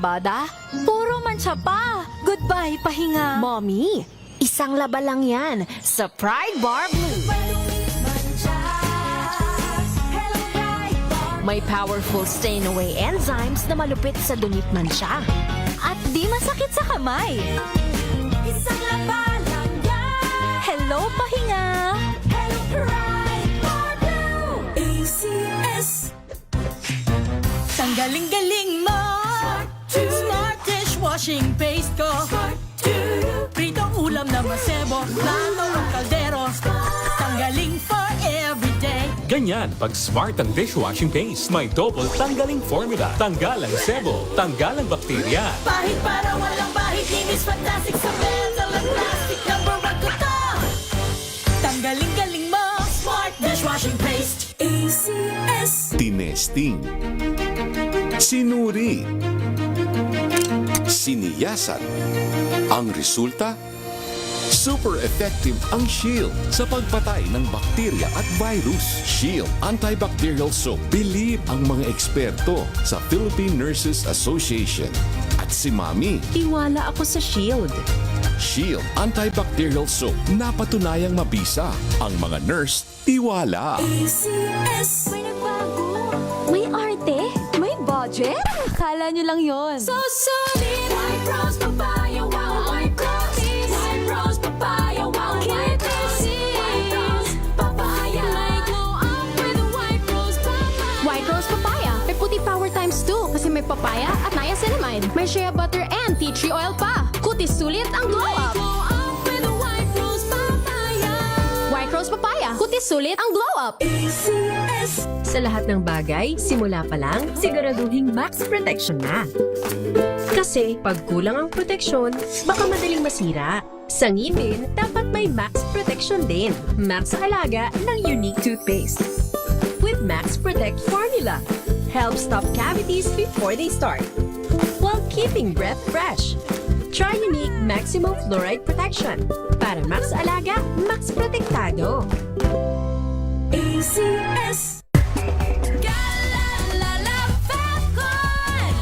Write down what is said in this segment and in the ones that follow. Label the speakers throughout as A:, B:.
A: labada? Puro mancha pa. Goodbye, pahinga.
B: Mommy, isang laba lang yan sa Pride Bar Blue. May powerful stain-away enzymes na malupit sa dunit mancha.
A: At di masakit sa kamay.
C: Isang laba lang yan.
A: Hello, pahinga.
C: Hello, Pride Bar Blue. ACS.
D: Tanggaling-galing mo. Smart dishwashing paste ko. Pritong ulam na masebo. Plato ang kaldero. Tanggaling for everyday.
E: Ganyan pag smart ang dishwashing paste. May double tanggaling formula. Tanggal ang sebo, tanggal ang bakterya.
D: Bahid para walang bahid. Linis fantastic sa metal at plastic. Number one ko to. Tanggaling-galing mo. Smart dishwashing paste.
C: ACS.
F: Tinesting, sinuri, siniyasan. Ang resulta? Super effective ang Shield sa pagpatay ng bakterya at virus. Shield Antibacterial Soap. Believe ang mga eksperto sa Philippine Nurses Association. At si Mami,
B: Tiwala ako sa Shield.
F: Shield Antibacterial Soap. Napatunayang mabisa. Ang mga nurse, tiwala.
C: ACS.
A: May nagbago. May arte. May budget. Akala nyo lang yon.
C: So solid. White rose papaya. Wow, white rose. White rose papaya. Wow, white rose. White rose papaya. May glow up with white rose papaya.
G: White Rose Papaya. May puti power times 2 kasi may papaya at niacinamide. May shea butter and tea tree oil pa. Kutis sulit ang glow up.
C: Glow up with white rose papaya.
G: White Rose Papaya. Kutis sulit ang glow up.
C: ACS.
B: Sa lahat ng bagay, simula pa lang, siguraduhing max protection na. Kasi pag kulang ang proteksyon, baka madaling masira. Sa ngipin, dapat may max protection din. Max sa halaga ng unique toothpaste. With Max Protect Formula, help stop cavities before they start, while keeping breath fresh. Try unique maximum fluoride protection. Para max alaga, max protektado.
C: ACS. Galalala Falcon.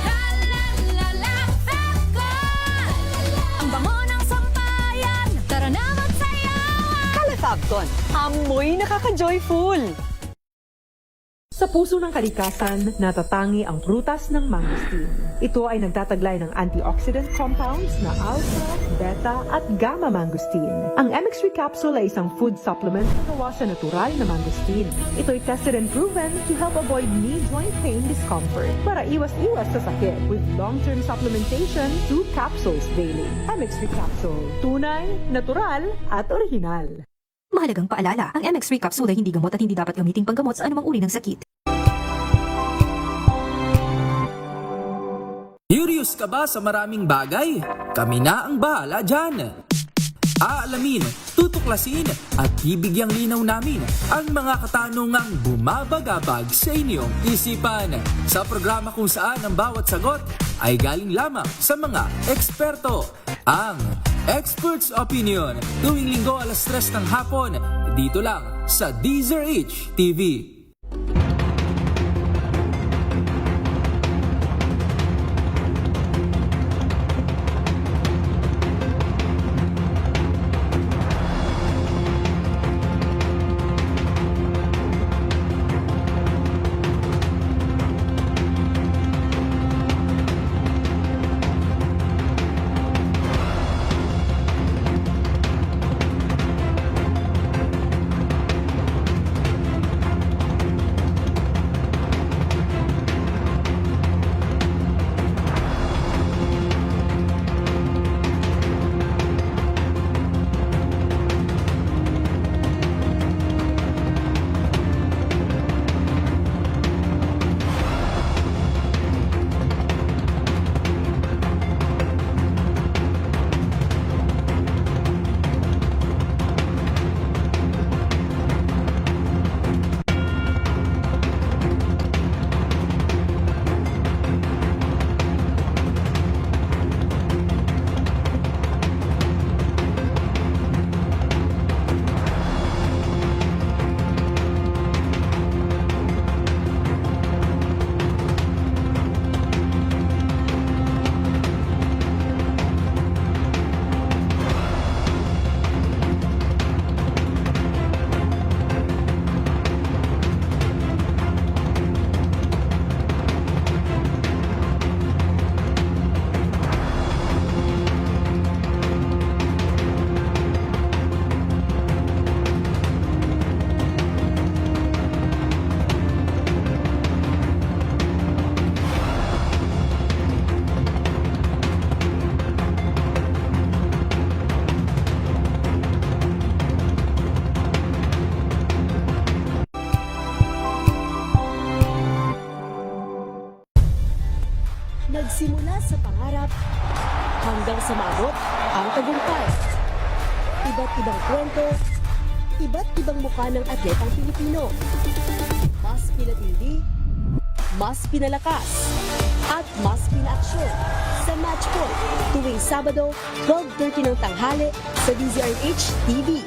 C: Galalala Falcon.
A: Ang bango ng sampayan. Tara na magsayawan.
H: Kalafabcon, amoy nakaka-joyful!
I: Sa puso ng kalikasan, natatangi ang prutas ng mangosteen. Ito ay nagtataglay ng antioxidant compounds na alpha, beta at gamma mangosteen. Ang MX3 capsule ay isang food supplement na gawa sa natural na mangosteen. Ito ay tested and proven to help avoid knee joint pain discomfort para iwas-iwas sa sakit with long-term supplementation 2 capsules daily. MX3 capsule, tunay, natural at original.
J: Mahalagang paalala, ang MX3 capsule ay hindi gamot at hindi dapat gamiting panggamot sa anumang uri ng sakit.
K: Curious ka ba sa maraming bagay? Kami na ang bahala dyan. Aalamin, tutuklasin at bibigyang linaw namin ang mga katanungang bumabagabag sa inyong isipan. Sa programa kung saan ang bawat sagot ay galing lamang sa mga eksperto. Ang Expert's Opinion, tuwing linggo alas 3 ng hapon, dito lang sa DZRH TV.
D: Nagsimula sa pangarap hanggang sa maabot ang tagumpay. Iba't ibang kwento, iba't ibang mukha ng atletang Pilipino. Mas pinatindi, mas pinalakas, at mas pinaaksyon sa Match Point tuwing Sabado, 12:30 ng tanghali sa DZRH TV.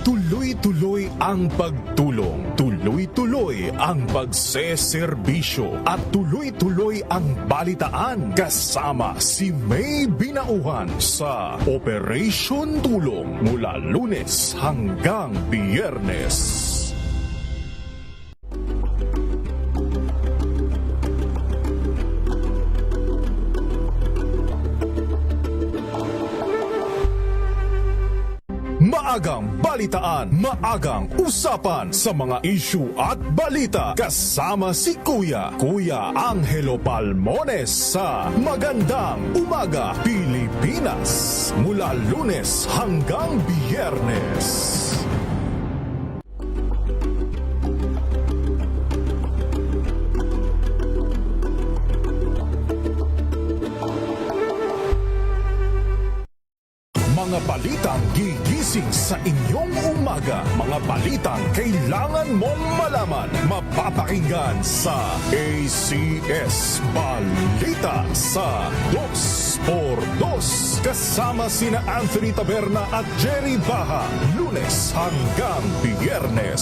L: Tuloy-tuloy ang pagtulong, tuloy-tuloy ang pagseserbisyo at tuloy-tuloy ang balitaan kasama si May Binauhan sa Operation Tulong mula Lunes hanggang Biyernes. Maagang balitaan, maagang usapan sa mga issue at balita kasama si Kuya Angelo Palmones sa Magandang Umaga Pilipinas mula Lunes hanggang Biyernes. Mga balitang gigising sa inyong umaga. Mga balitang kailangan mong malaman. Mapapakinggan sa ACS Balita sa 2x2 kasama sina Anthony Taberna at Jerry Baha. Lunes hanggang Biyernes.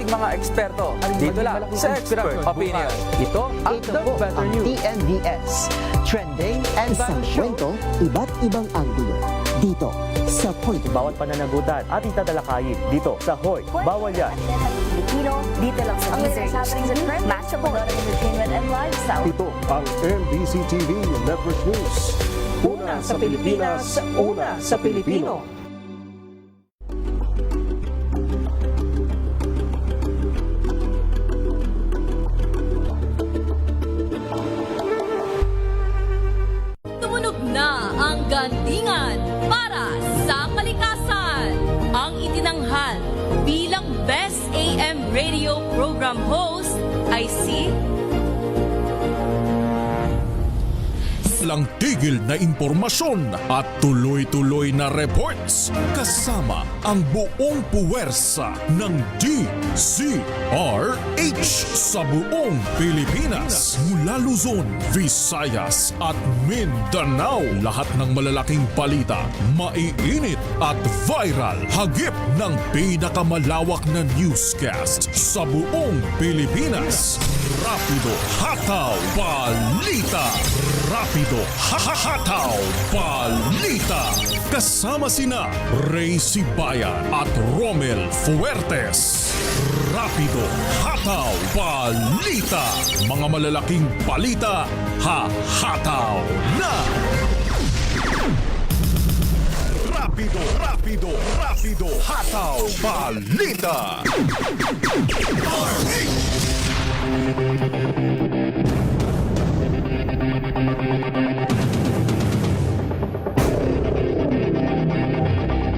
K: Mga eksperto. Dito lang sa Expert Opinion. Ito ang
M: TNVS. Trending and isang kwento, iba't ibang anggulo. Dito sa Point.
N: Bawat pananagutan ating tatalakayin dito sa Hoy. Bawal yan.
O: Pilipino, dito lang sa DZRH. Matchable entertainment and lifestyle.
L: Ito ang MBC TV Network News. Una sa Pilipinas, una sa Pilipino.
C: Na ang gandingan para sa kalikasan. Ang itinanghal bilang Best AM Radio Program Host ay si
L: Lang tigil na impormasyon at tuloy-tuloy na reports kasama ang buong puwersa ng DZRH sa buong Pilipinas mula Luzon, Visayas at Mindanao. Lahat ng malalaking balita, maiinit at viral, hagip ng pinakamalawak na newscast sa buong Pilipinas. Rapido Hataw Balita. Rapido Hataw Balita. Kasama sina Ray Sibayan at Romel Fuertes. Rapido Hataw Balita. Mga malalaking balita, hahataw na! Rapido Hataw Balita.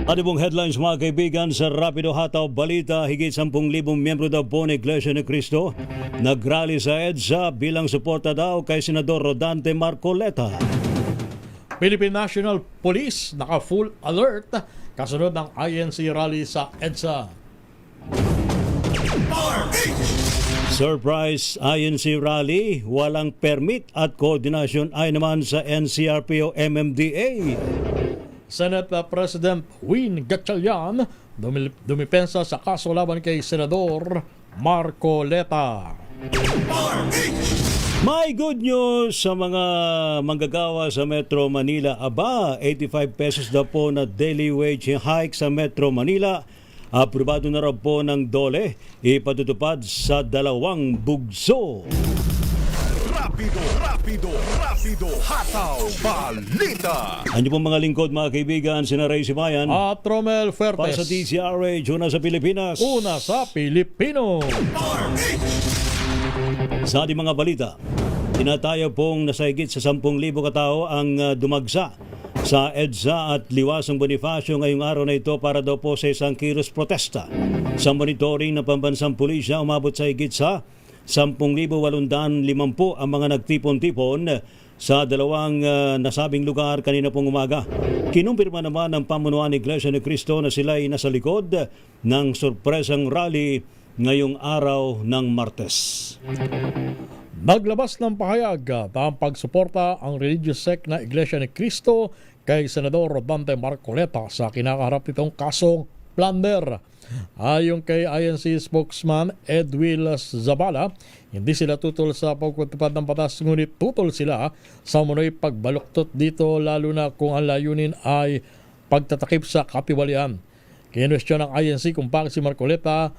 P: Ano pong headlines mga kaibigan sa Rapido Hataw Balita? Higit 10,000 miyembro daw po ng Iglesia ni Cristo nagrally sa EDSA bilang suporta daw kay Senador Rodante Marcoleta.
Q: Philippine National Police naka-full alert kasunod ng INC rally sa EDSA.
P: Surprise INC rally, walang permit at koordinasyon ay naman sa NCRPO MMDA.
Q: Senate President Win Gatchalian dumipensa sa kaso laban kay Senador Marcoleta.
P: May good news sa mga manggagawa sa Metro Manila. Aba, 85 pesos daw po na daily wage hike sa Metro Manila. Aprobado na raw po ng DOLE. Ipatutupad sa 2 bugso.
L: Rapido, hataw, balita.
P: Ano pong mga lingkod mga kaibigan, sina Ray Sibayan
Q: At Romel
P: para
Q: Fuertes.
P: sa DZRH, una sa Pilipinas.
Q: Una sa Pilipino.
P: Sa ating mga balita, tinatayo pong nasa higit sa 10,000 katao ang dumagsa sa EDSA at Liwasong Bonifacio ngayong araw na ito para daw po sa isang kilos protesta. Sa monitoring ng pambansang pulisya, umabot sa higit sa 10,850 ang mga nagtipon-tipon sa dalawang nasabing lugar kanina pong umaga. Kinumpirma naman ng pamunuan ni Iglesia ni Cristo na sila ay nasa likod ng sorpresang rally ngayong araw ng Martes.
Q: Naglabas ng pahayag ang pagsuporta ang religious sect na Iglesia ni Cristo kay Senador Rodante Marcoleta sa kinakaharap nitong kasong plunder. Ayon kay INC spokesman Edwin Zabala, hindi sila tutol sa pagkutupad ng batas, ngunit tutol sila sa munoy pagbaluktot dito, lalo na kung ang layunin ay pagtatakip sa katiwalian. Kinwestiyon ng INC kung bakit si Marcoleta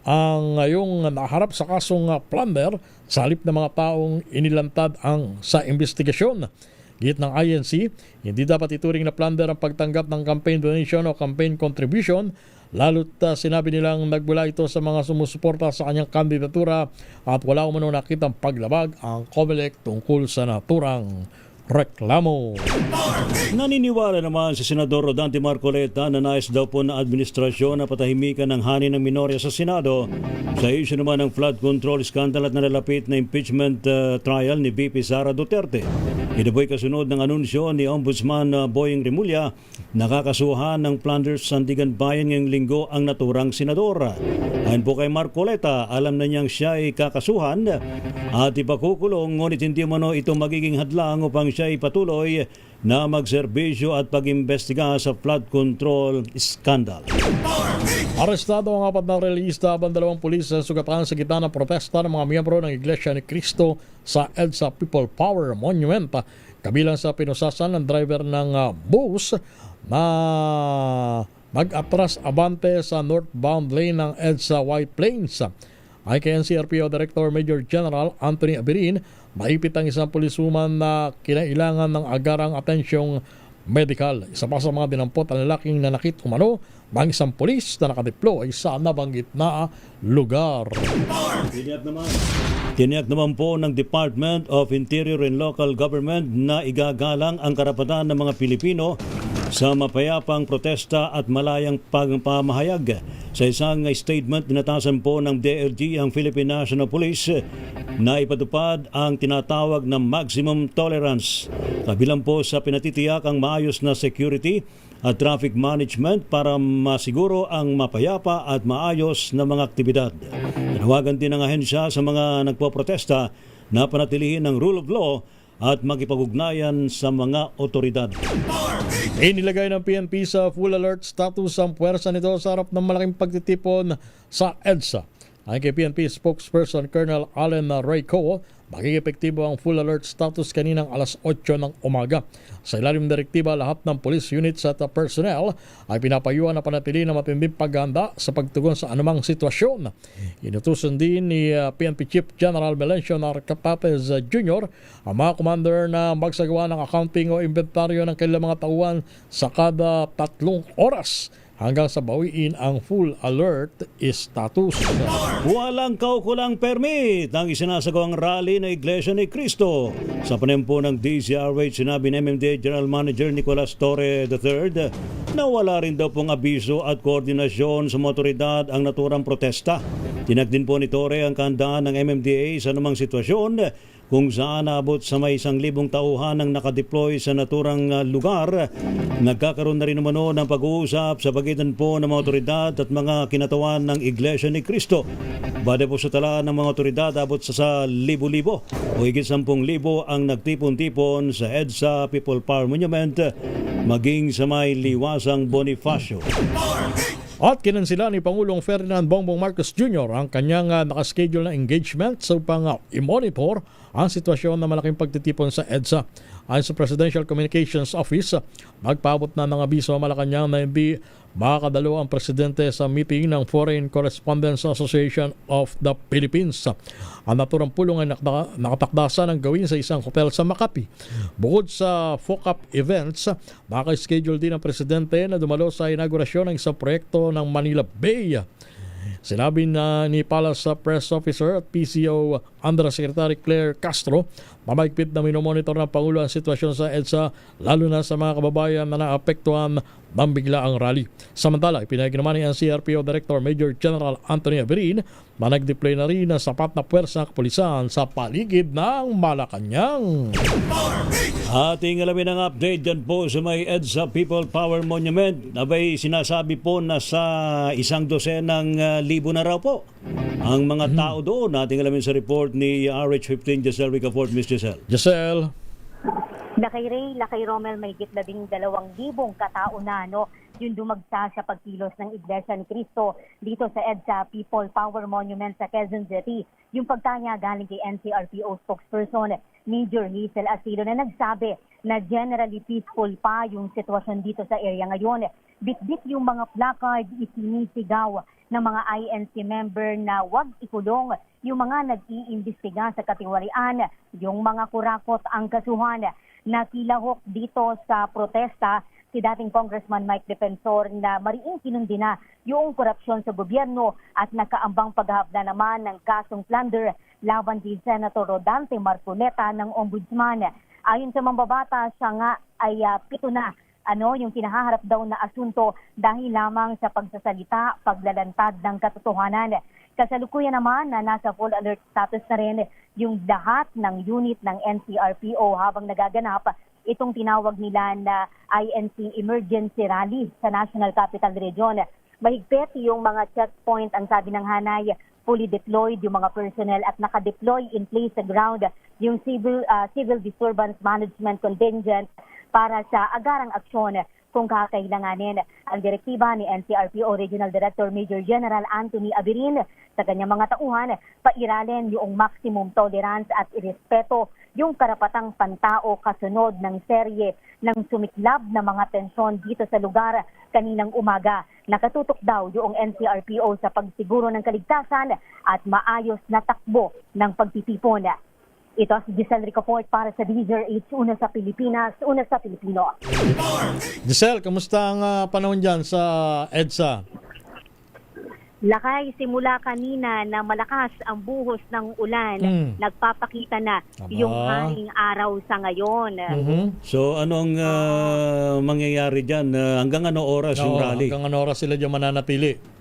Q: ang ngayong naharap sa kasong plunder sa halip ng mga taong inilantad sa investigasyon. Git ng INC, hindi dapat ituring na plunder ang pagtanggap ng campaign donation o campaign contribution, lalo't sinabi nilang nagmula ito sa mga sumusuporta sa kanyang kandidatura at wala umano nakitang paglabag ang COMELEC tungkol sa naturang reklamo.
P: Naniniwala naman si Senador Rodante Marcoleta na nais daw po na administrasyon na patahimikan ng hanin ng minorya sa Senado sa issue naman ng flood control scandal at nalalapit na impeachment trial ni VP Sara Duterte. Ito po'y kasunod ng anunsyo ni Ombudsman Boying Rimulya na kakasuhan ng Flanders Sandigan Bayan ngayong linggo ang naturang senador. Ayon po kay Marcoleta, alam na niyang siya ay kakasuhan at ipakukulong, ngunit hindi mano ito magiging hadlang upang siya ay patuloy na magserbisyo at pag-imbestiga sa flood control scandal.
Q: Arestado ang 4 na relihista habang 2 pulis sa sugatan sa gitna ng protesta ng mga miyembro ng Iglesia ni Cristo sa EDSA People Power Monument. Kabilang sa pinusasan ng driver ng bus na nag-atras abante sa northbound lane ng EDSA White Plains. Ay kay NCRPO Director Major General Anthony Abirin, maipit ang isang pulisuman na kinailangan ng agarang atensyong medical. Isa pa sa mga dinampot ang lalaking nanakit umano ng isang pulis na nakadeploy sa nabanggit na lugar.
P: Tiniyak naman po ng Department of Interior and Local Government na igagalang ang karapatan ng mga Pilipino sa mapayapang protesta at malayang pagpamahayag. Sa isang statement, dinatasan po ng DLG ang Philippine National Police na ipatupad ang tinatawag na maximum tolerance. Kabilang po sa pinatitiyak ang maayos na security at traffic management para masiguro ang mapayapa at maayos na mga aktibidad. Tinawagan din ng ahensya sa mga nagpoprotesta na panatilihin ang rule of law at makipag-ugnayan sa mga otoridad.
Q: Inilagay ng PNP sa full alert status ang puwersa nito sa harap ng malaking pagtitipon sa EDSA. Ayon kay PNP spokesperson Colonel Allen Rayco, magiging epektibo ang full alert status kaninang alas 8 ng umaga. Sa ilalim ng direktiba, lahat ng police units at personnel ay pinapayuhan na panatili na matinding paghahanda sa pagtugon sa anumang sitwasyon. Inutusan din ni PNP Chief General Melencio Narcapates Jr. ang mga commander na magsagawa ng accounting o inventaryo ng kailang mga tauhan sa kada 3 oras hanggang sa bawiin ang full alert status.
P: Walang kaukulang permit ang isinasagawang rally ng Iglesia ni Cristo. Sa panempo ng DZRH, sinabi ng MMDA General Manager Nicolas Torre III na wala rin daw pong abiso at koordinasyon sa mga otoridad ang naturang protesta. Tinag din po ni Torre ang kahandaan ng MMDA sa anumang sitwasyon kung saan naabot sa may 1,000 tauhan ang nakadeploy sa naturang lugar. Nagkakaroon na rin umano ng pag-uusap sa pagitan po ng mga otoridad at mga kinatawan ng Iglesia ni Cristo. Bade po sa tala ng mga otoridad, abot sa libo-libo o higit 10,000 ang nagtipon-tipon sa EDSA People Power Monument maging sa may Liwasang Bonifacio.
Q: At kinansila ni Pangulong Ferdinand Bongbong Marcos Jr. ang kanyang nakaschedule na engagement sa upang i-monitor ang sitwasyon na malaking pagtitipon sa EDSA. Ayon sa Presidential Communications Office, magpaabot na ng abiso ang Malacanang na hindi makakadalo ang presidente sa meeting ng Foreign Correspondents Association of the Philippines. Ang naturang pulong ay nakatakdasa ng gawin sa isang hotel sa Makati. Bukod sa FOCAP events, naka-schedule din ang presidente na dumalo sa inaugurasyon ng isang proyekto ng Manila Bay. Sinabi na ni Palace Press Officer at PCO Undersecretary Claire Castro, mamahigpit na minomonitor ng Pangulo ang sitwasyon sa EDSA, lalo na sa mga kababayan na naapektuhan ng biglaang rally. Samantala, ipinahig naman ni NCRPO Director Major General Anthony Averin na nag-deploy na rin ng sapat na puwersa ng kapulisan sa paligid ng Malacanang.
P: Ating alamin ang update dyan po sa may EDSA People Power Monument. Abay, sinasabi po na sa 1,200,000 na raw po ang mga tao doon. Ating alamin sa report ni RH15 Giselle Ricafort. Miss Giselle.
Q: Giselle.
R: Lakay Ray, Lakay Romel, may git 12,000 katao na yung dumagsa sa pagkilos ng Iglesia ni Cristo dito sa EDSA People Power Monument sa Quezon City. Yung pagtanya galing kay NCRPO spokesperson Major Hazel Asilo na nagsabi na generally peaceful pa yung sitwasyon dito sa area ngayon. Bit-bit yung mga placard isinisigaw ng mga INC member na wag ikulong yung mga nag-iimbestiga sa katiwalian, yung mga kurakot ang kasuhan. Nakilahok dito sa protesta si dating Congressman Mike Defensor na mariing kinundi na yung korupsyon sa gobyerno at nakaambang paghahapla naman ng kasong plunder laban kay Senator Rodante Marcoleta ng Ombudsman. Ayon sa mambabata, siya nga ay 7 na yung kinahaharap daw na asunto dahil lamang sa pagsasalita, paglalantad ng katotohanan. Kasalukuyan naman na nasa full alert status na rin yung lahat ng unit ng NCRPO habang nagaganap itong tinawag nila na INC Emergency Rally sa National Capital Region. Mahigpit yung mga checkpoint, ang sabi ng hanay, fully deployed yung mga personnel at nakadeploy in place sa ground yung civil disturbance management contingent para sa agarang aksyon kung kakailanganin. Ang direktiba ni NCRPO Regional Director Major General Anthony Averin sa kanyang mga tauhan, pairalin yung maximum tolerance at irespeto yung karapatang pantao kasunod ng serye ng sumiklab na mga tensyon dito sa lugar kaninang umaga. Nakatutok daw yung NCRPO sa pagsiguro ng kaligtasan at maayos na takbo ng pagtitipon. Ito si Giselle Ricafort para sa DZRH, una sa Pilipinas, una sa Pilipino.
Q: Giselle, kamusta ang panahon dyan sa EDSA?
R: Lakay, simula kanina na malakas ang buhos ng ulan, nagpapakita na yung haring araw sa ngayon.
P: So anong mangyayari dyan? Hanggang ano oras yung rally?
Q: Hanggang ano oras sila dyan mananatili?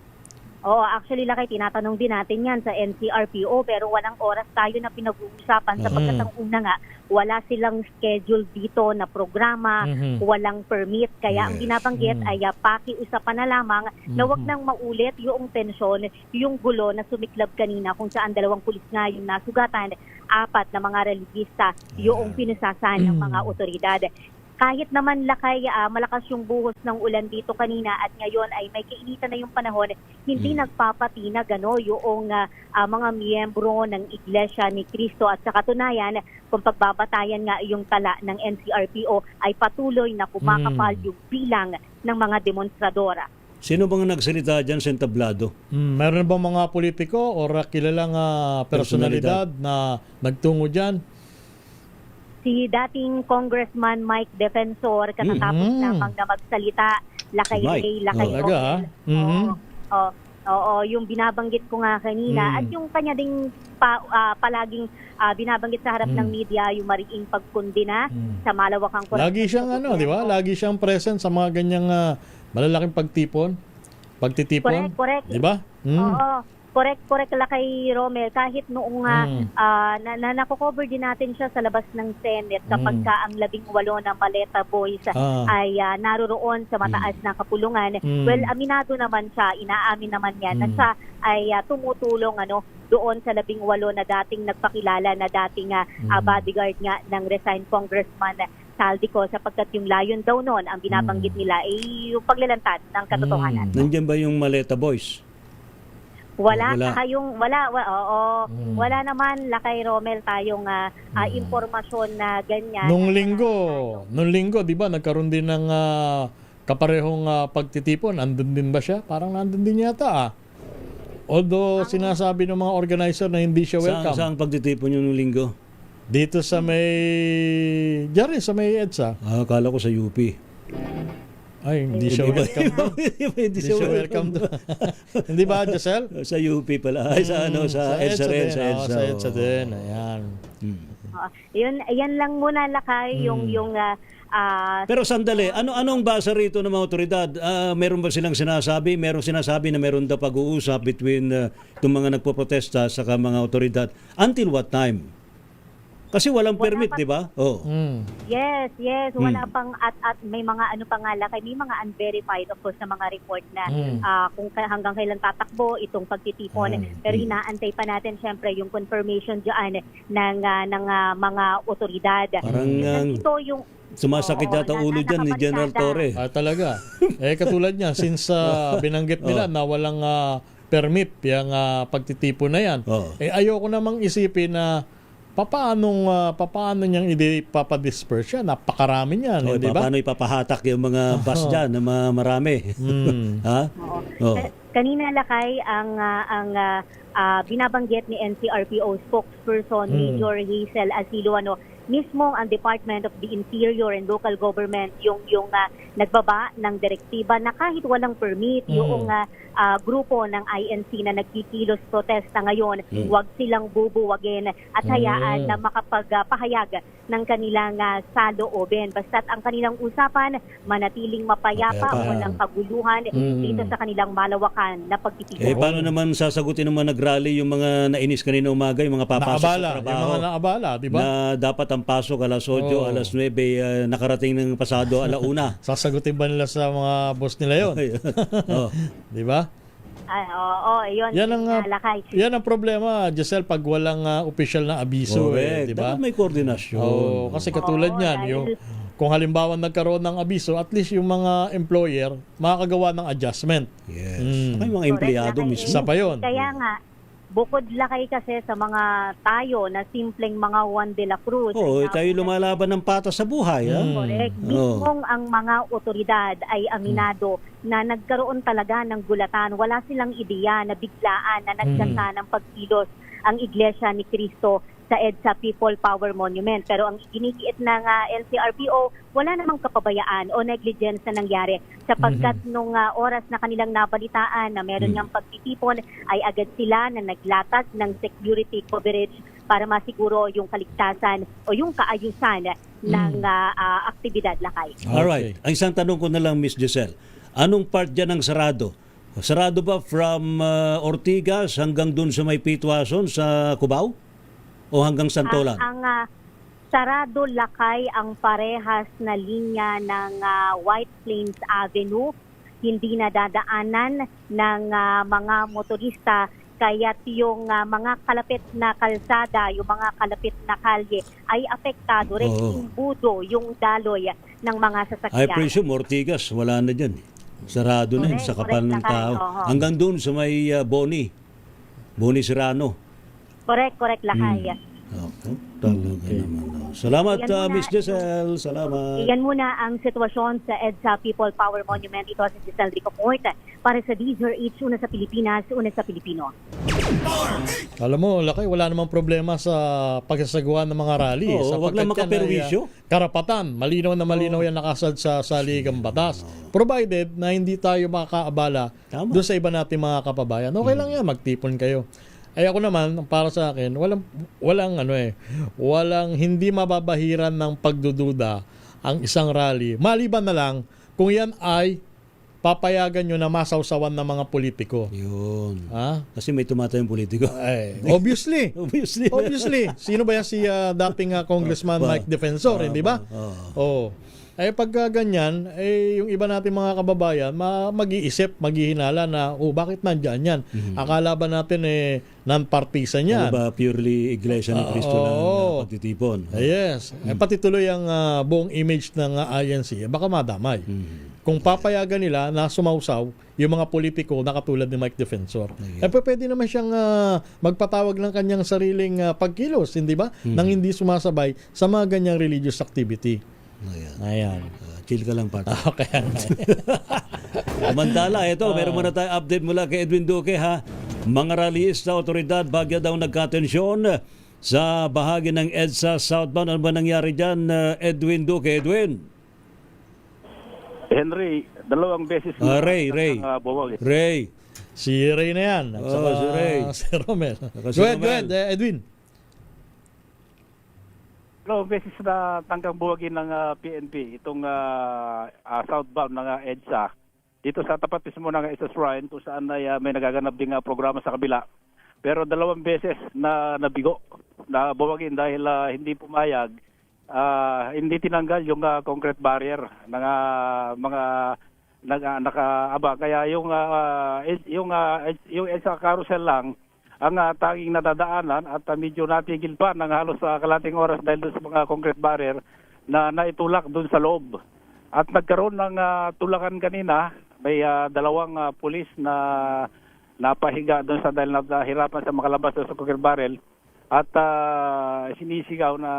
R: Actually, Lakay, tinatanong din natin yan sa NCRPO pero walang oras tayo na pinag-uusapan sapagkat ang una nga, wala silang schedule dito na programa, walang permit. Kaya ang binabanggit ay pakiusapan na lamang na wag nang maulit yung tensyon, yung gulo na sumiklab kanina kung saan 2 pulis nga yung nasugatan, 4 na mga religista yung pinusasan ng mga otoridad. Kahit naman Lakay, malakas yung buhos ng ulan dito kanina at ngayon ay may kainitan na yung panahon, hindi nagpapatinag yung mga miyembro ng Iglesia ni Cristo at sa katunayan, kung pagbabatayan nga yung tala ng NCRPO ay patuloy na kumakapal yung bilang ng mga demonstradora.
P: Sino bang nagsalita dyan sa entablado?
Q: Meron bang mga politiko o kilalang personalidad na nagtungo dyan?
R: Si dating Congressman Mike Defensor, katatapos lamang na magsalita, Lakay Ray, Lakay Romel. Yung binabanggit ko nga kanina at yung kanya ding palaging binabanggit sa harap ng media, yung mariing pagkundina sa malawakang korupsyon.
Q: Lagi siyang di ba? Lagi siyang present sa mga ganyang malalaking pagtitipon.
R: Correct.
Q: Di ba?
R: Oo. Correct Lakay Romel. Kahit noong nakocover din natin siya sa labas ng Senate kapag ang 18 na Maleta Boys ay naroroon sa mataas na kapulungan. Well, aminado naman siya, inaamin naman yan na siya ay tumutulong doon sa 18 na dating nagpakilala na dating bodyguard nga ng resigned Congressman Saldico sapagkat yung layon daw noon, ang binabanggit nila ay yung paglalantad ng katotohanan.
P: Nandiyan ba yung Maleta Boys?
R: Wala
P: Wala.
R: tayong wala naman Lakay Romel tayong impormasyon na ganyan.
Q: Nung linggo, 'di ba, nagkaroon din ng kaparehong pagtitipon. Andun din ba siya? Parang nandun din yata. Although sinasabi ng mga organizer na hindi siya welcome.
P: Saan pagtitipon yun nung linggo?
Q: Dito sa may sa may EDSA.
P: Akala ko sa UP.
Q: Ay, hindi siya welcome doon. Hindi siya welcome doon. Hindi ba, Giselle?
P: Sa UP pala. Ay, sa EDSA rin.
Q: Sa EDSA din. Ayan.
R: Yan lang muna Lakay yung
P: Pero sandali, anong basa rito ng mga otoridad? Meron ba silang sinasabi? Meron sinasabi na meron daw pag-uusap between itong mga nagpoprotesta sa mga otoridad. Until what time? Kasi walang permit, di ba? Oh.
R: Yes, wala pang at may mga ano pa nga Lakay, may mga unverified of course na mga report na kung hanggang kailan tatakbo itong pagtitipon. Pero inaantay pa natin syempre yung confirmation diyan ng mga otoridad.
P: Parang
R: ito yung
P: sumasakit yata ulo dyan ni General Torre.
Q: Talaga. Katulad niya, since binanggit nila na walang permit yung pagtitipon na yan, ayoko namang isipin na papaano niyang ipapadisperse siya? Napakarami niyan, di ba?
P: Paano ipapahatak yung mga bus dyan na marami? Ha?
R: Kanina Lakay ang binabanggit ni NCRPO spokesperson Major Hazel Asiluano, mismo ang Department of the Interior and Local Government yung nagbaba ng direktiba na kahit walang permit yung grupo ng INC na nagkikilos protesta ngayon, huwag silang bubuwagin at hayaan na makapagpahayag ng kanilang saloobin. Basta't ang kanilang usapan manatiling mapayapa, walang kaguluhan dito sa kanilang malawakan na pagtitipon.
P: Paano naman sasagutin ng mga nag-rally yung mga nainis kanina umaga, yung mga papasok sa trabaho?
Q: Yung mga naabala, di ba?
P: Na dapat ang pasok alas 8, alas 9, nakarating ng pasado alauna.
Q: Sasagutin ba nila sa mga boss nila yun? Di ba?
R: Yun. Lakay.
Q: Yan ang problema, Giselle, pag walang official na abiso. Di ba?
P: Dapat may koordinasyon.
Q: Kasi katulad niyan, kung halimbawa nagkaroon ng abiso, at least yung mga employer makakagawa ng adjustment.
P: Yes. May mga empleyado mismo.
Q: Isa pa yun.
R: Kaya nga, bukod Lakay kasi sa mga tayo na simpleng mga Juan de la Cruz.
P: Tayo lumalaban ng patas sa buhay.
R: Correct. Mismong ang mga otoridad ay aminado na nagkaroon talaga ng gulatan. Wala silang ideya na biglaan na nagkasa ng pagkilos ang Iglesia ni Cristo sa EDSA People Power Monument. Pero ang ginigiit ng NCRPO, wala namang kapabayaan o negligence na nangyari sapagkat nung oras na kanilang nabalitaan na meron ngang pagtitipon ay agad sila na naglatag ng security coverage para masiguro yung kaligtasan o yung kaayusan ng aktibidad Lakay.
P: Alright. Ang isang tanong ko na lang, Miss Giselle, anong part dyan ng sarado? Sarado ba from Ortigas hanggang dun sa may Pitwason sa Cubao? O hanggang Santolan?
R: Ang sarado Lakay ang parehas na linya ng White Plains Avenue. Hindi na dadaanan ng mga motorista, kaya't yung mga kalapit na kalsada, yung mga kalapit na kalye ay apektado rin. Yung budo, yung daloy ng mga sasakyan.
P: I presume Ortigas, wala na dyan. Sarado na yun sa kapal ng tao. Hanggang doon sa may Boni Serrano.
R: Correct Lakay.
P: Talaga naman. Salamat, Miss Giselle. Salamat.
R: Iyan muna ang sitwasyon sa EDSA People Power Monument. Ito si Giselle Rico Porta para sa DZRH, una sa Pilipinas, una sa Pilipino.
Q: Alam mo, Lakay, wala namang problema sa pagsasagawa ng mga rally.
P: Wag lang makaperwisyo.
Q: Karapatan, malinaw na malinaw yan nakasad sa saligang batas. Provided na hindi tayo makakaabala doon sa iba nating mga kapabayan. Okay lang yan, magtipon kayo. Ay ako naman, para sa akin, walang hindi mababahiran ng pagdududa ang isang rally. Maliban na lang kung yan ay papayagan nyo na masawsawan ng mga politiko.
P: Yun. Kasi may tumatayong politiko.
Q: Obviously. Sino ba yan si dating Congressman Mike Defensor, hindi ba? Pagka ganyan, yung iba natin mga kababayan, mag-iisip, maghihinala na, bakit nandyan yan? Akala ba natin non-partisan yan?
P: Ba purely Iglesia ni Cristo na pagtitipon?
Q: Yes. Pati tuloy ang buong image ng INC, baka madamay. kung papayagan nila na sumausaw yung mga politiko na katulad ni Mike Defensor. Pwede naman siyang magpatawag ng kanyang sariling pagkilos, hindi ba? Nang hindi sumasabay sa mga ganyang religious activity. Ayan.
P: Chill ka lang, partner.
Q: Okay.
P: Samantala, ito, meron muna tayo update mula kay Edwin Duque, ha? Mga rallyista, otoridad, bagya daw nagkatensyon sa bahagi ng EDSA southbound. Ano ba nangyari dyan, Edwin Duque? Edwin?
S: Henry, 2 beses
P: Ray. Ray.
Q: Si Ray na yan. At saka
P: si Ray.
Q: Si Romel.
P: Si
Q: Go ahead,
P: Romel.
Q: Edwin.
S: 2 beses na tanggang buwagin ng PNP itong southbound ng EDSA dito sa tapat mismo ng EDSA Shrine kung saan ay may nagaganap ding programa sa kabila. Pero 2 beses na nabigo na buwagin dahil hindi pumayag, hindi tinanggal yung concrete barrier ng mga nakaaba. Kaya yung EDSA carousel lang ang tanging nadadaanan at medyo natigil pa ng halos kalating oras dahil doon sa mga concrete barrier na naitulak doon sa loob. At nagkaroon ng tulakan kanina, may 2 pulis na napahiga doon sa dahil nahirapan sa makalabas doon sa concrete barrier at sinisigaw na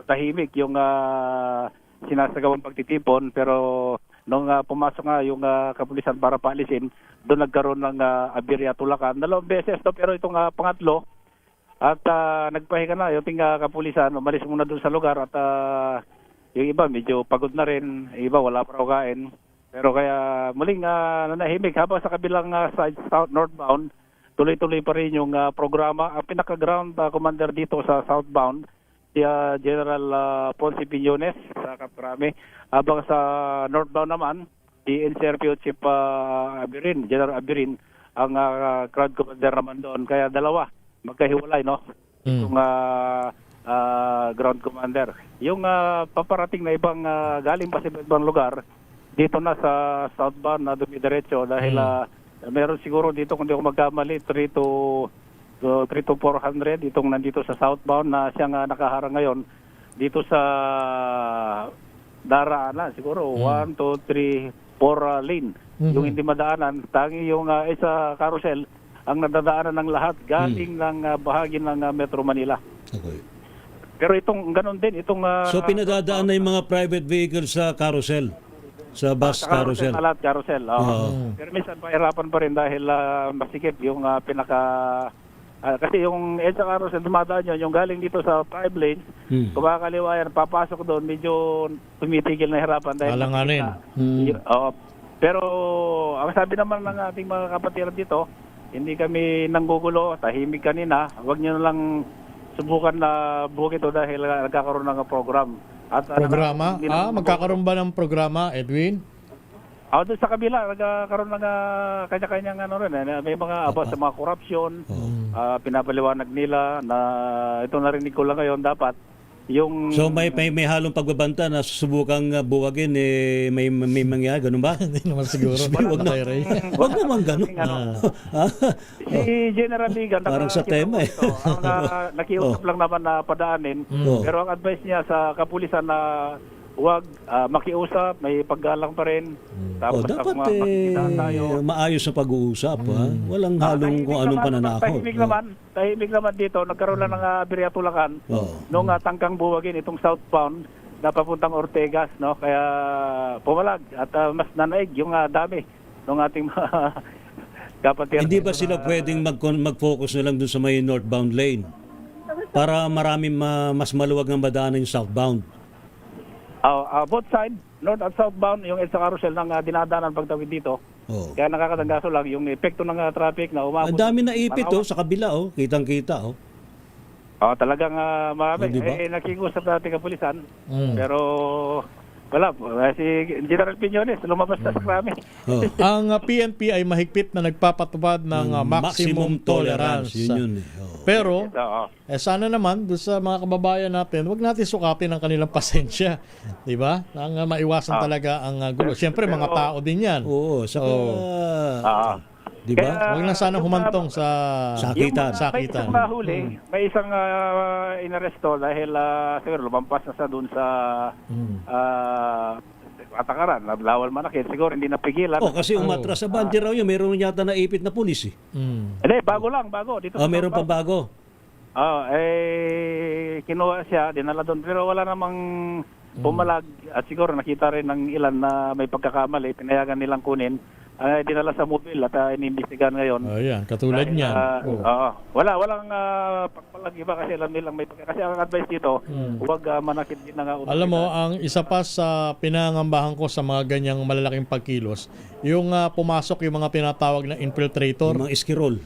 S: tahimik yung sinasagawang pagtitipon, pero nung pumasok nga yung kapulisan para paalisin, doon nagkaroon ng aberya tulakan. 2 beses to, pero itong pangatlo at nagpahinga na yung kapulisan, umalis muna doon sa lugar at yung iba medyo pagod na rin, yung iba wala pa raw kain. Pero kaya muling nanahimik habang sa kabilang side south northbound, tuloy-tuloy pa rin yung programa. Ang pinaka-ground commander dito sa southbound, si General Ponce Piñones sa Caprame. Habang sa northbound naman, si NCRPO Chief Abirin, General Abirin, ang crowd commander naman doon. Kaya 2, magkahiwalay, no? Itong ground commander. Yung paparating na ibang galing pa sa ibang lugar, dito na sa southbound na dumidiretso dahil meron siguro dito, kung di ako magkamali, 3 to 400 itong nandito sa southbound na siyang nakaharang ngayon dito sa daraanan siguro 1, 2, 3, 4 lane yung hindi madaanan, tangi yung isa carousel ang nadadaanan ng lahat galing ng bahagi ng Metro Manila. Pero itong ganun din itong
P: So pinadadaan na yung mga private vehicles sa carousel, sa bus carousel.
S: Lahat carousel. Pero minsan pahirapan pa rin dahil masikip yung kasi yung EDSA carousel dumadaan yun, yung galing dito sa 5 lanes, kumakaliwa yan, papasok doon, medyo tumitigil na hirapan dahil
Q: alanganin.
S: Pero ang sabi naman ng ating mga kapatiran dito, hindi kami nanggugulo, tahimik kanina, huwag nyo na lang subukan na buhok ito dahil nagkakaroon ng program. At,
Q: programa? Magkakaroon ba ng programa, Edwin?
S: Doon sa kabila, nagkakaroon ng kanya-kanyang may mga about sa mga corruption, pinapaliwanag nila na ito narinig ko lang ngayon dapat yung...
P: So may halong pagbabanta na susubukang buwagin, may mangyari, ganun ba?
Q: Hindi naman siguro.
P: Wag naman ganun.
S: Si General Ligan,
P: parang sa tema
S: nakiusap lang naman na padaanin, pero ang advice niya sa kapulisan na huwag makiusap, may paggalang pa rin. Tapos
P: dapat
S: tayo.
P: Maayos na pag-uusap. Walang halong kung anong pananakot.
S: Tahimik naman dito, nagkaroon lang ng aberya tulakan nung tangkang buwagin itong southbound na papuntang Ortegas, no? Kaya pumalag at mas nanaig yung dami ng ating kapatiran.
P: Hindi ba sila pwedeng mag-focus na lang dun sa may northbound lane para marami mas maluwag ng madaanan yung southbound?
S: Both side, north at southbound, yung EDSA carousel ng dinadaanan pagtawid dito. Kaya nakakadanggaso lang yung epekto ng traffic na umabot.
P: Ang dami na ipit sa kabila, kitang-kita.
S: Talagang marami. Diba? Nakikusap natin kapulisan. Pero wala, si General Piñones lumabas na sa krami.
Q: Ang PNP ay mahigpit na nagpapatupad ng maximum tolerance.
P: Yun.
Q: Pero sana naman doon sa mga kababayan natin, wag natin sukatin ang kanilang pasensya, 'di ba? Nang maiwasan talaga ang gulo. Siyempre mga tao din 'yan.
P: Oo, di ba?
Q: Wag lang sana humantong sa sakitan.
S: May isang mahuli, may isang inaresto dahil siguro lumampas na sa doon sa atakaran, naglawal manakit, siguro hindi napigilan.
P: Kasi umatras sa bandi raw yun, meron yata naipit na pulis eh.
S: Hindi, bago. Dito
P: Meron pa bago.
S: Kinuha siya, dinala doon, pero wala namang pumalag at siguro nakita rin ng ilan na may pagkakamali, pinayagan nilang kunin. Dinala sa mobile at inimbestigahan ngayon.
Q: Ayan, katulad
S: Dahil,
Q: niyan.
S: walang pagpalag iba kasi alam nilang may kasi ang advice dito, huwag manakit din na
Q: Alam mo, ang isa pa sa pinangambahan ko sa mga ganyang malalaking pagkilos, yung pumasok yung mga tinatawag na infiltrator.
P: Yung mga iskirol.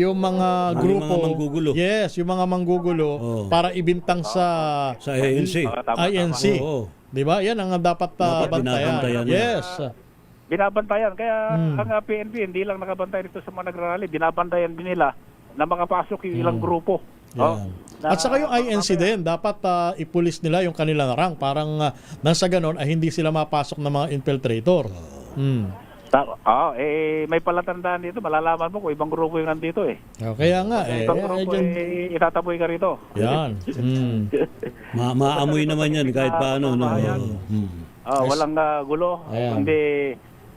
Q: Yung mga grupo.
P: Yung mga manggugulo.
Q: Yes, yung mga manggugulo para ibintang sa
P: INC.
Q: INC. Di ba? Yan ang dapat bantayan. Yes.
S: Binabantayan. Kaya ang PNP hindi lang nakabantay dito sa mga nagrarally, binabantayan din nila na makapasok yung ilang grupo.
Q: At saka yung INC din, dapat ipulis nila yung kanilang rang. Parang nasa ganon ay hindi sila mapasok ng mga infiltrator.
S: May palatandaan dito, malalaman mo kung ibang grupo yung nandito eh.
Q: Kaya nga
S: Ibang grupo itataboy ka rito.
Q: Yan.
P: Maamoy naman yan kahit paano. No?
S: Walang gulo. Hindi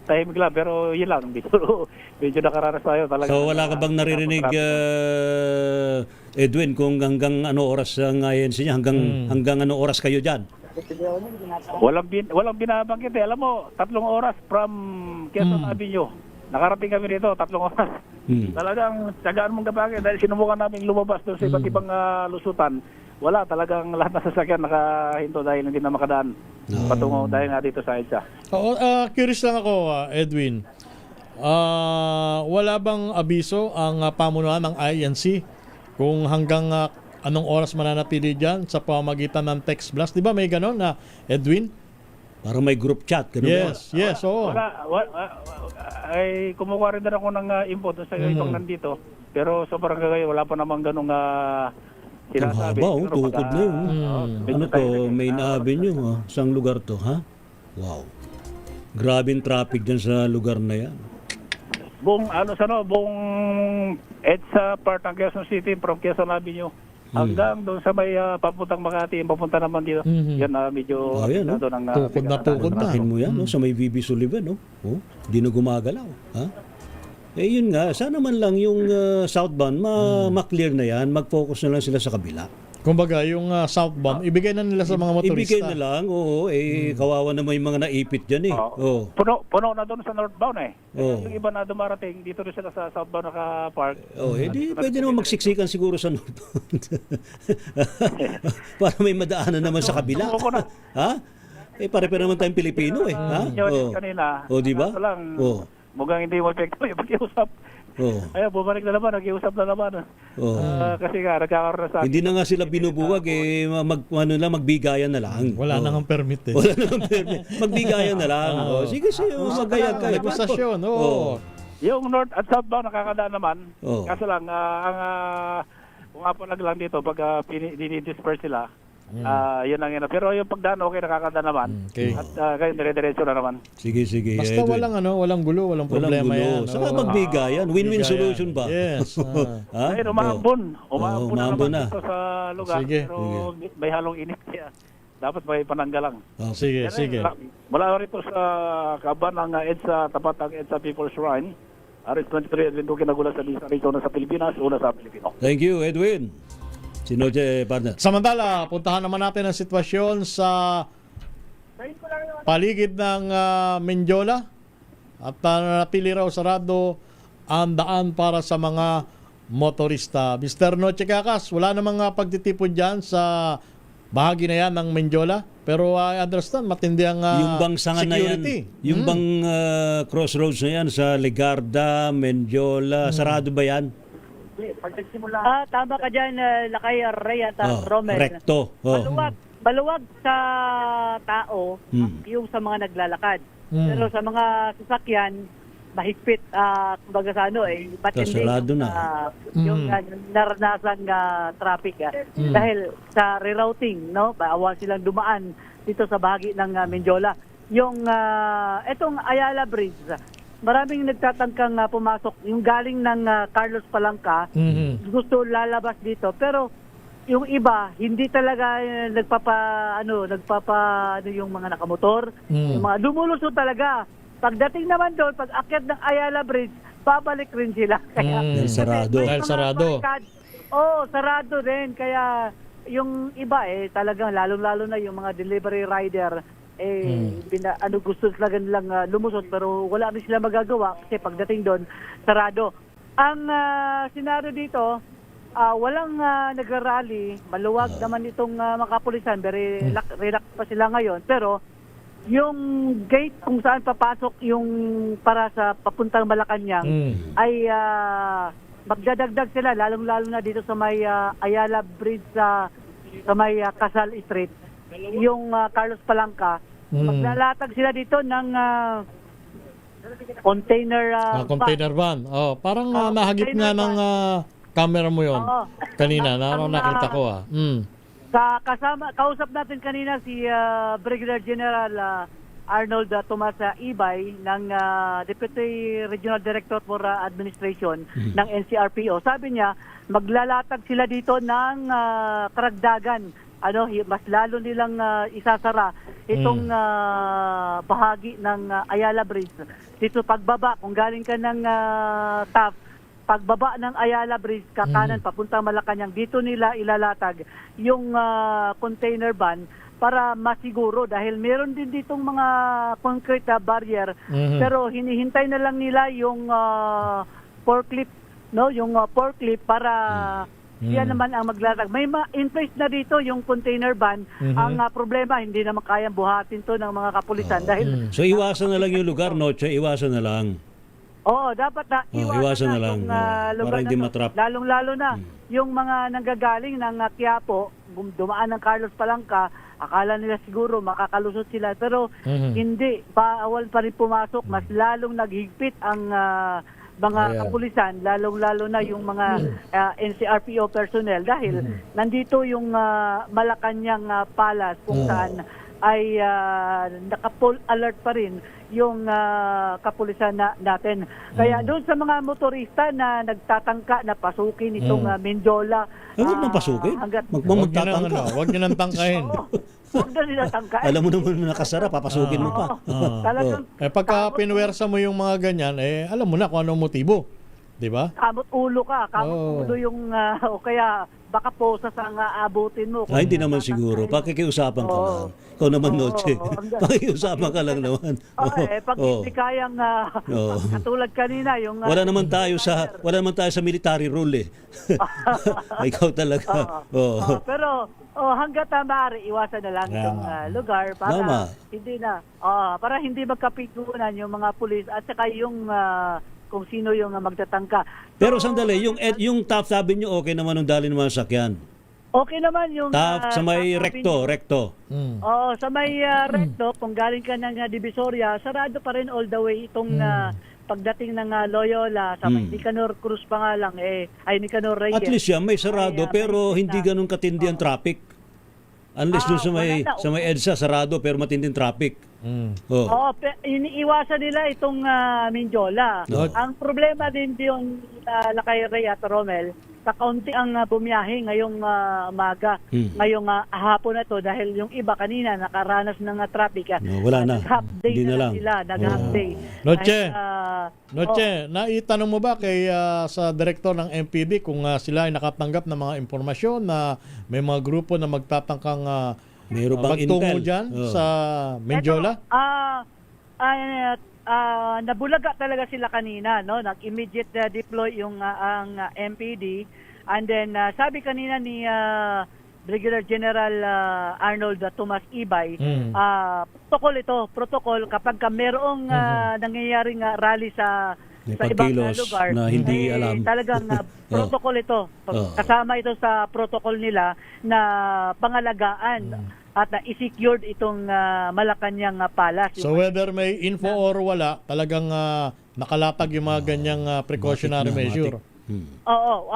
S: tahimik lang, pero yun lang. Medyo nakaranas tayo talaga.
P: So wala ka bang naririnig, Edwin, kung hanggang ano oras ang INC niya? Hanggang ano oras kayo dyan?
S: Walang binabanggit eh. Alam mo, 3 oras from Quezon Avenue. Nakarating kami dito, 3 oras. Talagang tsagaan mong gabagay dahil sinubukan namin lumabas doon sa iba't ibang lusutan. Wala, talagang lahat ng sasakyan nakahinto dahil hindi na makadaan patungo dahil nga dito sa EDSA.
Q: Curious lang ako, Edwin. Wala bang abiso ang pamunuan ng INC kung hanggang anong oras mananatili dyan sa pamagitan ng text blast? Di ba may ganon na, Edwin?
P: Parang may group chat.
Q: Yes, oo.
S: Ay, kumukuha rin din ako ng info doon sa ibang nandito. Pero sa barangay ngayon, wala pa namang ganong sinasabi.
P: Ang haba, tukod na yun. Ano to, Main Avenue, Saan lugar to, ha? Wow. Grabing traffic dyan sa lugar na yan.
S: Buong EDSA part ng Quezon City from Quezon Avenue hanggang doon sa may papuntang Makati, papunta naman dito. Yan medyo
Q: tukod na.
P: Takin mo yan, sa may VB Sullivan, hindi na gumagalaw. Ha? Yun nga, sana man lang yung southbound, ma-clear na yan, mag-focus na lang sila sa kabila.
Q: Kumbaga, yung southbound, ibigay na nila sa mga motorista.
P: Ibigay na lang, kawawa naman yung mga naipit dyan eh.
S: Puno na doon sa northbound eh. Yung iba na dumarating, dito rin sila sa southbound naka-park.
P: Pwede naman magsiksikan siguro sa northbound. Para may madaanan naman sa kabila. Ha? Pare-pare naman tayong Pilipino eh. Ha?
S: Kanina.
P: Diba?
S: Mukhang hindi mo epekto yung pag-iusap. Ayun, bumalik na naman, nag-iusap na naman. Kasi nga, nagkakaroon na sa akin.
P: Hindi na nga sila binubuwag magbigayan na lang.
Q: Wala nang permit eh.
P: Wala nang permit. Magbigayan na lang. Sige, magbayad ka.
Q: Negosasyon,
S: Yung north at southbound nakakadaan naman. Kaso lang, kung apalag lang dito, pag dinidisperse sila, yun ang yun. Pero yung pagdaan, nakakadaan naman. At kayo, dire-diretso na naman.
P: Sige.
Q: Basta walang gulo, walang problema yan.
P: Saka magbigayan. Win-win solution ba?
Q: Yes.
S: Ayun, umahambon na naman dito sa lugar.
Q: Sige.
S: Pero may halong init kaya dapat may pananggalang.
Q: Sige.
S: Mula rito sa kaban ng EDSA, tapat ang EDSA People's Shrine. RS-23 Edwin Duque nagulat sa Lisa Rico na sa Pilipinas, una sa Pilipino.
P: Thank you, Edwin. Partner.
Q: Samantala, puntahan naman natin ang sitwasyon sa paligid ng Mendiola at natili raw sarado ang daan para sa mga motorista. Mr. Noche Kakas, wala namang pagtitipon dyan sa bahagi na yan ng Mendiola, pero I understand matindi ang
P: yung bang security. Yung bang crossroads na yan sa Legarda, Mendiola, sarado ba yan?
R: Tama ka dyan, Lakay, Ray at Romel.
P: Recto.
R: Maluwag sa tao yung sa mga naglalakad. Pero sa mga sasakyan, mahigpit, kumbaga sa matindi yung naranasang traffic. Dahil sa rerouting, bawal silang dumaan dito sa bahagi ng Mendiola. Yung etong Ayala Bridge, maraming nagtatangkang pumasok yung galing ng Carlos Palanca, gusto lalabas dito, pero
T: yung iba hindi talaga nagpapa yung mga nakamotor, yung mga lumulusot talaga. Pagdating naman doon, pag akyat ng Ayala Bridge, babalik rin sila. Kaya
P: sarado.
Q: Dahil sarado.
T: Sarado din. Kaya yung iba talagang lalo-lalo na yung mga delivery rider gusto talaga nilang lumusot pero wala rin sila magagawa kasi pagdating doon, sarado. Ang senaryo dito, walang nagrarally, maluwag naman itong mga kapulisan, very relax pa sila ngayon, pero yung gate kung saan papasok yung para sa papuntang Malacanang ay magdadagdag sila, lalong-lalo na dito sa may Ayala Bridge sa may Casal Street, yung Carlos Palanca, maglalatag sila dito ng
Q: container van. Parang nahagip nga ng camera mo yon kanina, nakita ko
T: kausap natin kanina si Brigadier General Arnold Tomas Ibay ng Deputy Regional Director for Administration ng NCRPO. Sabi niya, maglalatag sila dito ng karagdagan. Mas lalo nilang isasara itong bahagi ng Ayala Bridge. Dito pagbaba, kung galing ka ng TAF, pagbaba ng Ayala Bridge, kakanan papunta Malacanang, dito nila ilalatag yung container van para masiguro dahil meron din ditong mga concrete barrier pero hinihintay na lang nila yung forklift, yung forklift para yan naman ang maglatag. May in place na dito yung container van. Ang problema, hindi naman kayang buhatin to ng mga kapulisan dahil
P: So iwasan na lang yung lugar, Noche, iwasan na lang.
T: Oo, dapat na
P: iwasan na lang para hindi matrap.
T: Lalong-lalo na yung mga nanggagaling ng Quiapo, dumaan ng Carlos Palanca, akala nila siguro makakalusot sila pero hindi, bawal pa rin pumasok, mas lalong naghigpit ang mga kapulisan, lalong-lalo na yung mga NCRPO personnel dahil nandito yung Malacanang Palace kung saan ay naka-full alert pa rin yung kapulisan natin. Kaya doon sa mga motorista na nagtatangka na pasukin itong Menjola,
P: huwag nang pasukin. Magtatangka.
Q: Huwag nyo nang tangkahin.
T: Huwag na nila tangkahin.
P: Alam mo naman nakasara, papasukin mo pa.
Q: Pagka pinuwersa mo yung mga ganyan, alam mo na kung anong motibo. Di ba?
T: Kamot ulo ka. Kamot ulo yung, o kaya baka posas ang aabutin mo.
P: Hindi naman siguro. Pakikiusapan ka lang. Ikaw naman, Noche. Pakikiusapan ka lang naman.
T: Pag hindi kayang, katulad kanina, yung...
P: Wala naman tayo sa military rule Ikaw talaga.
T: Pero hanggat maaari, iwasan na lang itong lugar para hindi na, para hindi magkapikunan yung mga pulis at saka yung kung sino yung magtatangka.
P: Pero sandali, yung TAF sabi nyo, okay naman ang dali ng mga sakyan.
T: Okay naman yung...
P: TAF sa may recto.
T: Oo, sa may recto, kung galing ka ng Divisoria, sarado pa rin all the way itong pagdating ng Loyola, sa may Nicanor Cruz pa nga lang, ay Nicanor Reyes.
P: At least yan, may sarado, pero hindi ganun katindi ang traffic. Unless doon sa may EDSA, sarado, pero matinding traffic.
T: Iniiwasan nila itong Menjola. Ang problema din yung Lakay Ray at Romel, kakaunti ang bumiyahe ngayong umaga, ngayong hapon na to dahil yung iba kanina nakaranas ng traffic.
P: Wala na.
T: Nag-half day
P: Hindi
T: na
P: lang.
T: sila, nag-half day.
Q: Noche, naitanong mo ba kay sa direktor ng MPD kung sila ay nakatanggap ng mga impormasyon na may mga grupo na magtatangkang magtungo dyan sa Menjola?
T: Nabulaga talaga sila kanina, no? Nag-immediate deploy yung ang MPD, and then sabi kanina ni Brigadier General Arnold Tomas Ibay, protocol kapag merong nangyayaring rally sa ibang lugar
P: na hindi alam.
T: Talagang protocol ito. Kasama ito sa protocol nila na pangalagaan at i-secured itong Malacanang Palace.
Q: So whether may info or wala, talagang nakalatag yung mga ganyang precautionary measure.
T: Oo,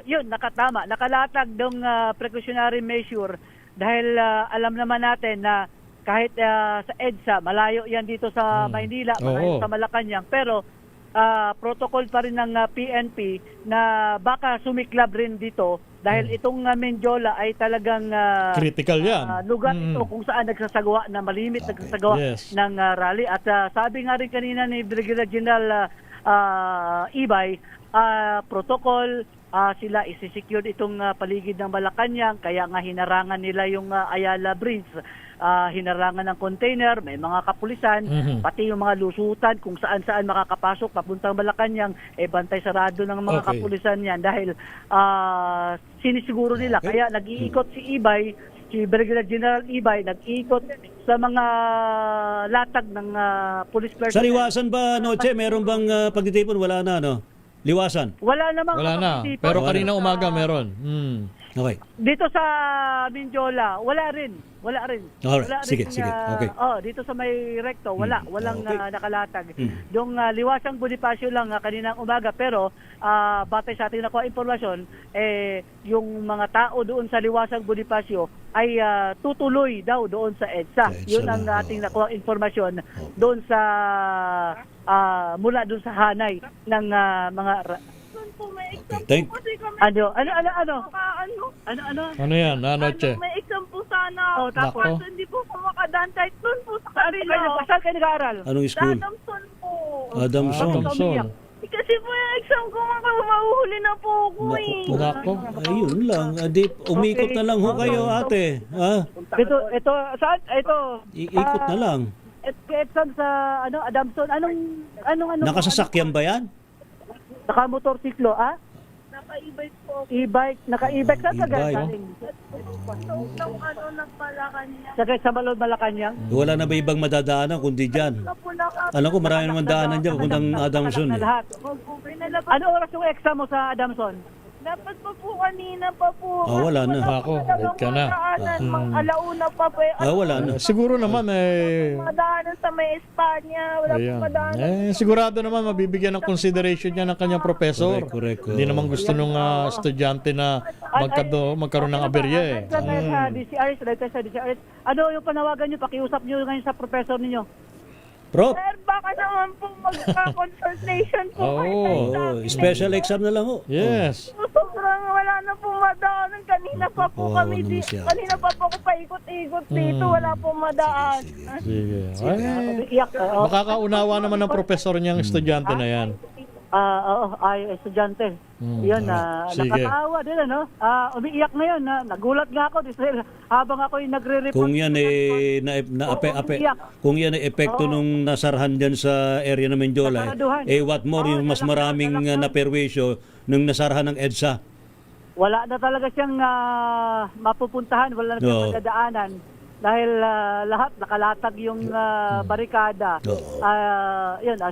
T: yun, nakatama. Nakalatag ng precautionary measure dahil alam naman natin na kahit sa EDSA, malayo yan dito sa Maynila, malayo sa Malacanang, pero protocol pa rin ng PNP na baka sumiklab rin dito dahil itong Mendiola ay talagang
Q: Critical yan.
T: lugar ito kung saan nagsasagawa na malimit nagsasagawa
Q: Yes.
T: ng rally. At sabi nga rin kanina ni Brigadier General Ibay, protocol, sila isi-secure itong paligid ng Malacanang, kaya nga hinarangan nila yung Ayala Bridge, hinarangan ng container, may mga kapulisan, pati yung mga lusutan kung saan-saan makakapasok papuntang Malacanang, bantay sarado ng mga kapulisan yan dahil sinisiguro nila. Kaya nag-iikot si Ibay, si Brigadier General Ibay, nag-iikot sa mga latag ng police personnel.
P: Sa liwasan ba, Noche, meron bang pagtitipon? Wala na, no? Liwasan?
T: Wala namang
Q: Wala na.
T: kapatid.
Q: Pero kanina umaga meron.
P: Okay.
T: Dito sa Mindiola, wala rin.
P: Alright.
T: Wala
P: Sige,
T: rin,
P: sige. Okay.
T: dito sa may recto, walang nakalatag. Yung liwasang Bonifacio lang kaninang umaga, pero batay sa ating nakuha impormasyon, yung mga tao doon sa liwasang Bonifacio ay tutuloy daw doon sa EDSA. Yun ang ating nakuha informasyon doon sa mula doon sa hanay ng mga
P: Thank
T: ano?
Q: Ano yan? Noche?
O: May exam po sana.
T: Tapos
Q: Nako.
O: Hindi po ako makadantay. Doon po sa kanila.
T: Saan kayo nag-aaral?
P: Anong school?
O: Adamson po.
P: Adamson.
O: Kasi po yung exam ko, mahuhuli na po ako
Q: Nako.
P: Ayun lang. Adi, umikot na lang ho kayo, ate. Ha?
T: Ito, saan? Ito.
P: Ikot na lang.
T: Exam sa Adamson. Anong
P: Nakasasakyan ba yan?
T: Naka-motorsiklo,
O: Naka-e-bike po.
T: Naka-e-bike. Saan ka
P: E-bike.
T: galing?
O: Nagpalakan
T: Sa Malod, Malacanang?
P: Wala na ba ibang madadaanan kundi dyan? Alam ko marami naman daanan dyan puntang Adamson.
T: Lahat. Ano oras yung exam mo sa Adamson?
O: Dapat pa po kanina pa po.
P: Wala na.
Q: Ako, late ka na.
O: Alauna pa po.
P: Wala na.
Q: Siguro naman
O: Madaanan sa may Espanya. Wala po
Q: Ayan.
O: madaanan.
Q: Sigurado naman mabibigyan ng consideration niya ng kanyang professor.
P: Correct.
Q: Hindi naman gusto nung estudyante na magkaroon ng aberya
T: Sa DCRS, ano yung panawagan nyo? Pakiusap nyo ngayon sa professor ninyo.
P: Prof.
O: Sir, baka naman po magka-consultation po kayo sa akin.
P: Special exam na lang ho.
Q: Yes.
O: Sobrang wala na po madaanan. Kanina pa po kami kanina pa po ako paikot-ikot dito. Wala po madaan.
Q: Sige.
T: Iyak.
Q: Makakaunawa naman ng professor niyang estudyante na yan.
T: Estudyante. Yun,
Q: Sige.
T: nakakaawa din, umiiyak ngayon, nagulat nga ako habang ako yung nagre-report.
P: Kung yan kung yan ay epekto nung nasarhan dyan sa area ng Mendiola, what more yung mas maraming naperwisyo nung nasarhan ng EDSA.
T: Wala na talaga siyang mapupuntahan, wala na siyang madadaanan. Dahil lahat nakalatag yung barikada.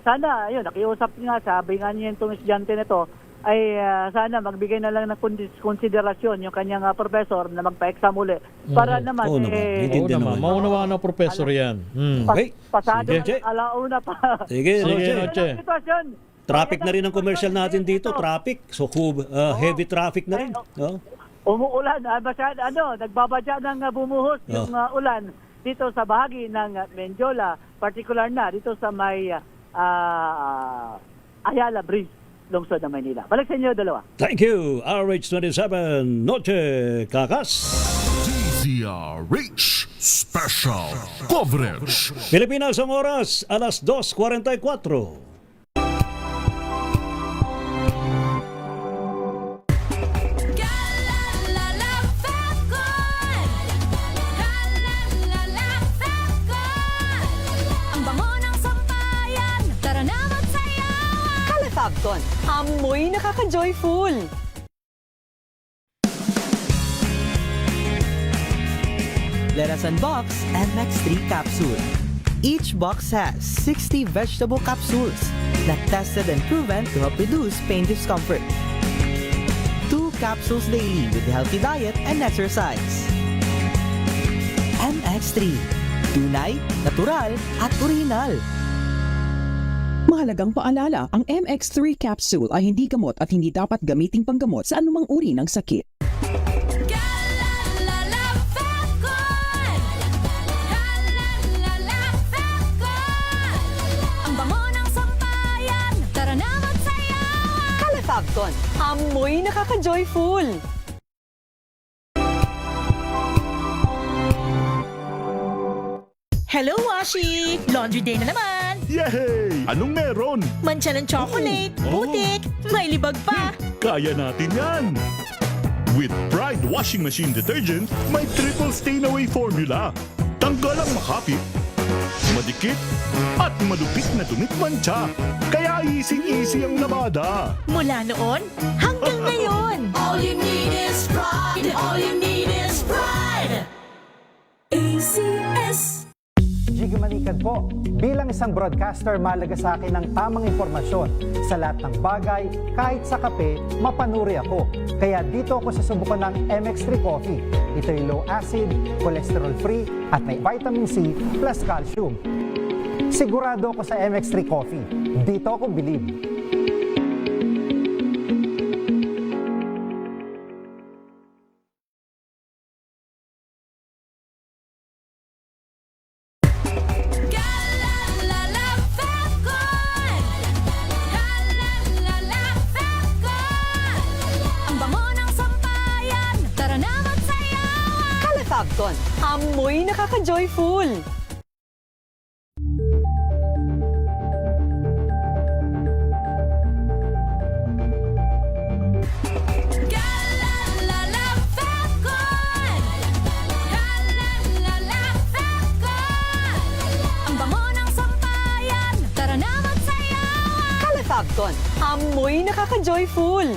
T: Sana, nakiusap nga, sabi nga niya itong estudyante nito, ay sana magbigay na lang ng konsiderasyon yung kanyang professor na magpa-exam uli. Para naman,
Q: maunawa ng professor yan.
T: Pasado alauna pa.
P: Sige,
Q: Noche.
T: Sitwasyon.
P: Traffic na rin ang commercial natin dito. Traffic. So, heavy traffic na rin.
T: Umuulan, nagbabadya ng bumuhos yung ulan dito sa bahagi ng Mendiola, particular na dito sa may Ayala Bridge, lungsod ng Maynila. Balik sa inyo, dalawa.
P: Thank you, RH27 Noche Kakas.
U: DZRH Special Coverage.
P: Pilipinas ang oras, alas 2:44.
H: Fabcon, amoy nakaka-joyful!
V: Let us unbox MX3 capsule. Each box has 60 vegetable capsules that tested and proven to help reduce pain discomfort. 2 capsules daily with healthy diet and exercise. MX3. Tunay, natural, at original.
W: Mahalagang paalala, ang MX3 capsule ay hindi gamot at hindi dapat gamiting panggamot sa anumang uri ng sakit.
C: Ang bango ng sampayan, tara na
H: Falcon, amoy nakaka-joyful.
E: Hello, Washi! Laundry day na naman!
U: Yay! Anong meron?
E: Mancha ng chocolate,
U: Oh.
E: putik, may libag pa!
U: Kaya natin yan! With Pride Washing Machine Detergent, may triple stain-away formula. Tanggal ang makapit, madikit, at madupit na dumit mancha. Kaya easy-easy ang labada.
E: Mula noon hanggang ngayon!
C: All you need is pride. All you need is pride. ACS.
F: Jiggy Manikad po. Bilang isang broadcaster, mahalaga sa akin ang tamang impormasyon. Sa lahat ng bagay, kahit sa kape, mapanuri ako. Kaya dito ako susubukan ng MX3 Coffee. Ito'y low acid, cholesterol free, at may vitamin C plus calcium. Sigurado ako sa MX3 Coffee. Dito ako bilib.
H: Falcon, amoy nakaka-joyful. Falcon, amoy nakaka-joyful.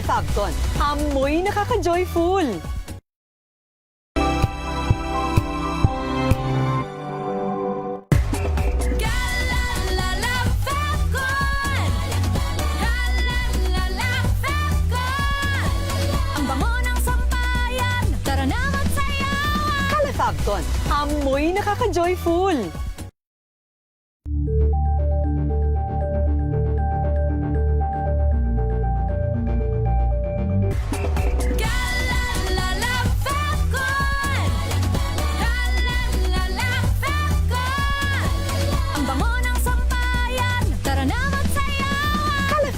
H: Falcon, amoy nakaka-joyful. Falcon, amoy nakaka-joyful.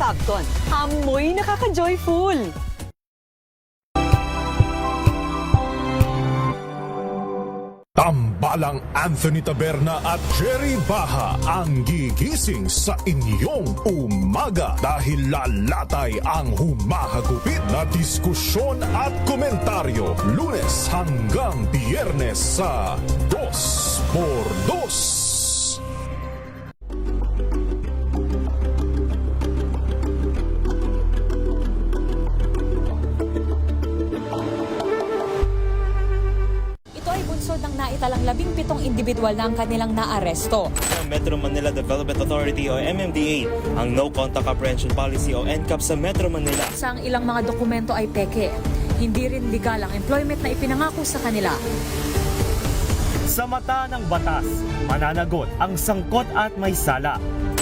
H: Falcon, amoy nakaka-joyful.
U: Tambalang Anthony Taberna at Jerry Baha ang gigising sa inyong umaga dahil lalatay ang humahagupit na diskusyon at komentaryo Lunes hanggang Biyernes sa 2x2.
G: Ng naitalang 17 individual na ang kanilang naaresto.
X: Metro Manila Development Authority o MMDA ang No Contact Apprehension Policy o NCAP sa Metro Manila.
G: Sa ang ilang mga dokumento ay peke. Hindi rin legal ang employment na ipinangako sa kanila.
Y: Sa mata ng batas, mananagot ang sangkot at may sala.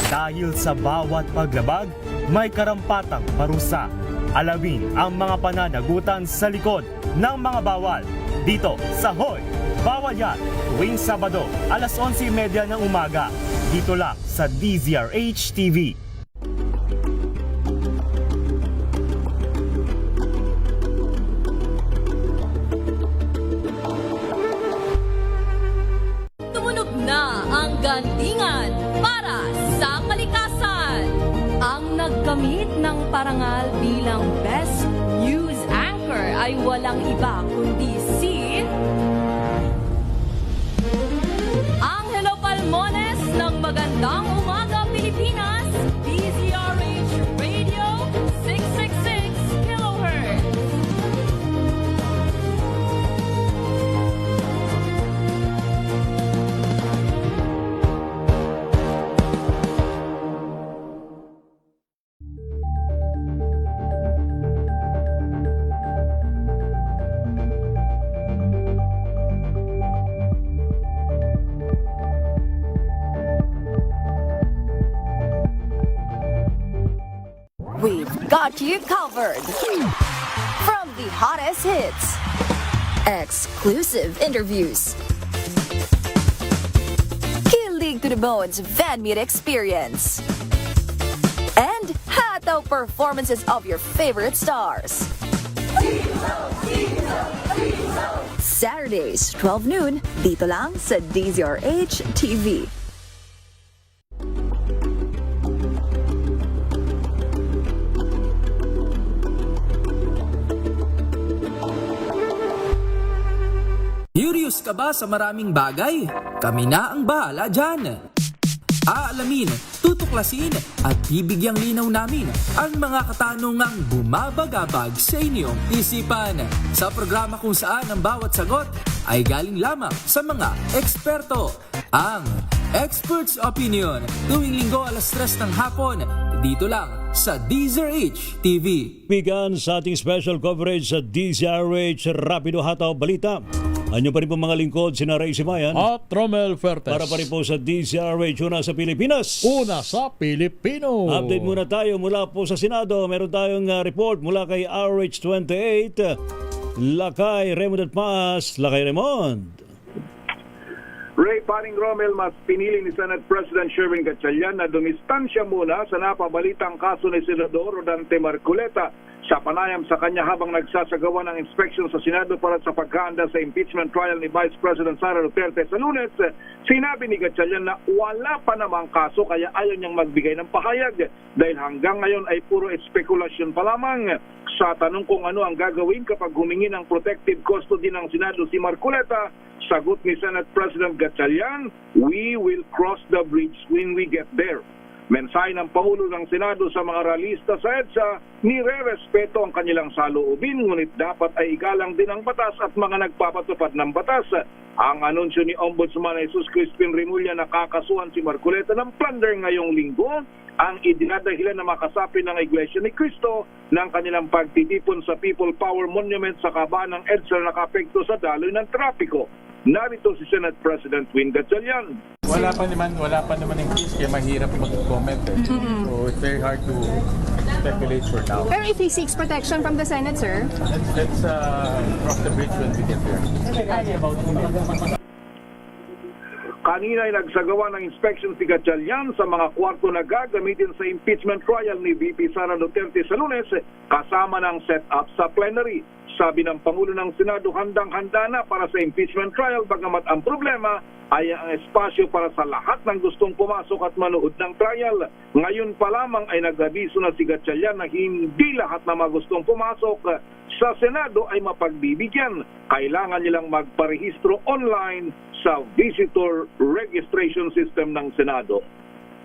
Y: Dahil sa bawat paglabag, may karampatang parusa. Alamin ang mga pananagutan sa likod ng mga bawal. Dito sa Hoy! Bawal yan, tuwing Sabado, alas 11:30 ng umaga. Dito lang sa DZRH TV.
C: Tumunog na ang gantingan para sa kalikasan. Ang nagkamit ng parangal bilang Best News Anchor ay walang iba kundi si Angelo Palmones ng Magandang Umaga Pilipinas, DZRH Radio 666 kHz. got you covered. From the hottest hits, exclusive interviews, kilig to the bones fan meet experience, and hataw performances of your favorite stars. Saturdays, 12 noon, dito lang sa DZRH TV.
K: Curious ka ba sa maraming bagay? Kami na ang bahala dyan. Aalamin, tutuklasin at bibigyang linaw namin ang mga katanungang bumabagabag sa inyong isipan. Sa programa kung saan ang bawat sagot ay galing lamang sa mga eksperto. Ang Expert's Opinion, tuwing linggo alas 3 ng hapon, dito lang sa DZRH TV.
P: Bigan sa ating special coverage sa DZRH Rapido Hataw Balita. Anyo pa rin po mga lingkod, sina Ray Simayan
Q: at Romel Fertes.
P: Para pa rin po sa DZRH, una sa Pilipinas.
Q: Una sa Pilipino.
P: Update muna tayo mula po sa Senado. Meron tayong report mula kay RH28. Lakay Raymond at Paz. Lakay Raymond.
S: Ray, paring Romel, mas pinili ni Senate President Sherwin Gatchalian na dumistansya muna sa napabalitang kaso ni Senador Rodante Marcoleta sa panayam sa kanya habang nagsasagawa ng inspection sa Senado para sa paghaanda sa impeachment trial ni Vice President Sara Duterte sa Lunes. Sinabi ni Gatchalian na wala pa namang kaso kaya ayaw niyang magbigay ng pahayag dahil hanggang ngayon ay puro espekulasyon pa lamang. Sa tanong kung ano ang gagawin kapag humingi ng protective custody ng Senado si Marcoleta, sagot ni Senate President Gatchalian, "We will cross the bridge when we get there." Mensahe ng Pangulo ng Senado sa mga ralista sa EDSA, nire-respeto ang kanilang saloobin, ngunit dapat ay igalang din ang batas at mga nagpapatupad ng batas. Ang anunsyo ni Ombudsman Jesus Crispin Remulla na kakasuhan si Marcoleta ng plunder ngayong linggo, ang idinadahilan na makasapi ng Iglesia ni Cristo ng kanilang pagtitipon sa People Power Monument sa kabaan ng EDSA na nakapekto sa daloy ng trapiko. Narito si Senate President Win Gatchalian.
A: Wala pa naman yung case kaya mahirap mag-comment eh. So it's very hard to speculate for now.
B: Pero if he seeks protection from the Senate, sir?
A: Let's cross the bridge when we get there.
S: Kanina ay nagsagawa ng inspection si Gatchalian sa mga kwarto na gagamitin sa impeachment trial ni VP Sara Duterte sa Lunes kasama ng set-up sa plenary. Sabi ng Pangulo ng Senado, handang-handa na para sa impeachment trial bagamat ang problema ay ang espasyo para sa lahat ng gustong pumasok at manood ng trial. Ngayon pa lamang ay nag-abiso na si Gatchalian na hindi lahat na mga gustong pumasok sa Senado ay mapagbibigyan. Kailangan nilang magparehistro online sa visitor registration system ng Senado.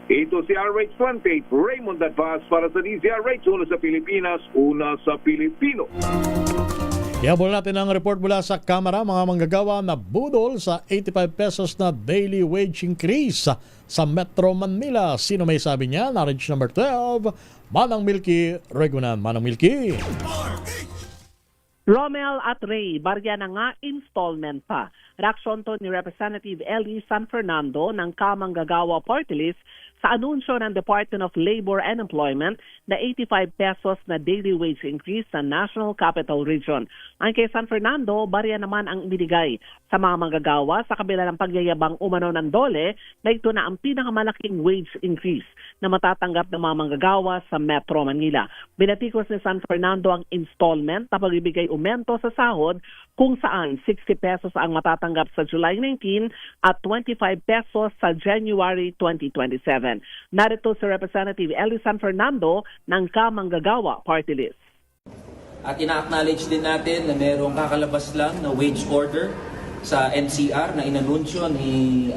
S: Ito si RH28, Raymond Advaz para sa DZRH, una sa Pilipinas, una sa Pilipino.
Q: Ihabol natin ang report mula sa Kamara, mga manggagawa na budol sa 85 pesos na daily wage increase sa Metro Manila. Sino may sabi niya? Narich number 12, Manang Milky Regunan. Manang Milky.
D: Romel at Ray, barya na nga installment pa. Reaksyon to ni Representative Ellie San Fernando ng Kamanggagawa Party List sa anunsyo ng Department of Labor and Employment na 85 pesos na daily wage increase sa National Capital Region. Ang kay San Fernando, barya naman ang ibinigay sa mga manggagawa sa kabila ng pagyayabang umano ng DOLE na ito na ang pinakamalaking wage increase na matatanggap ng mga manggagawa sa Metro Manila. Binatikos ni San Fernando ang installment na pagbibigay umento sa sahod kung saan 60 pesos ang matatanggap sa July 19 at 25 pesos sa January 2027. Narito si Representative Ellie San Fernando ng Kamanggagawa Party List.
I: At ina-acknowledge din natin na mayroong kakalabas lang na wage order sa NCR na inanunsyo ni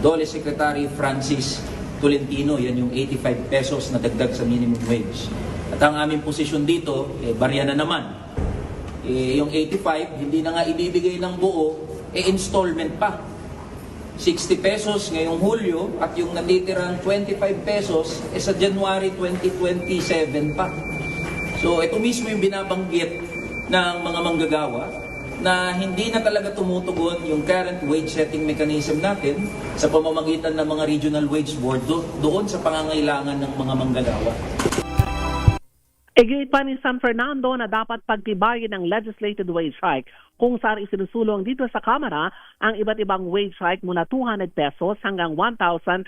I: DOLE Secretary Francis Tolentino. Yan yung 85 pesos na dagdag sa minimum wage. At ang aming posisyon dito, barya na naman. Yung 85, hindi na nga ibibigay ng buo, installment pa. 60 pesos ngayong Hulyo at yung natitirang 25 pesos sa January 2027 pa. So ito mismo yung binabanggit ng mga manggagawa na hindi na talaga tumutugon yung current wage setting mechanism natin sa pamamagitan ng mga regional wage board doon sa pangangailangan ng mga manggagawa.
D: Igit pa ni San Fernando na dapat pagtibayin ng legislated wage hike kung saan isinusulong dito sa Kamara ang iba't ibang wage hike mula 200 pesos hanggang 1,200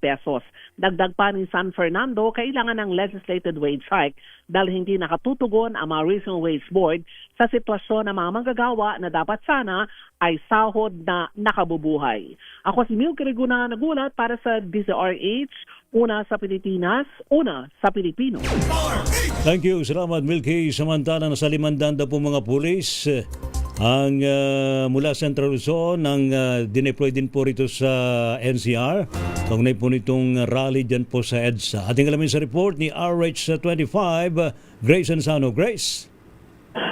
D: pesos. Dagdag pa ni San Fernando, kailangan ng legislated wage hike dahil hindi nakatutugon ang mga Regional Wage Board sa sitwasyon ng mga manggagawa na dapat sana ay sahod na nakabubuhay. Ako si Milky Reguna nagulat para sa DZRH, una sa Pilipinas, una sa Pilipino.
P: Thank you. Salamat, Milky. Samantala, nasa 500 po mga pulis ang mula Central Luzon ang dineploy din po rito sa NCR. Kaugnay po nitong rally dyan po sa EDSA. Ating alamin sa report ni RH25, Grace Ansano. Grace.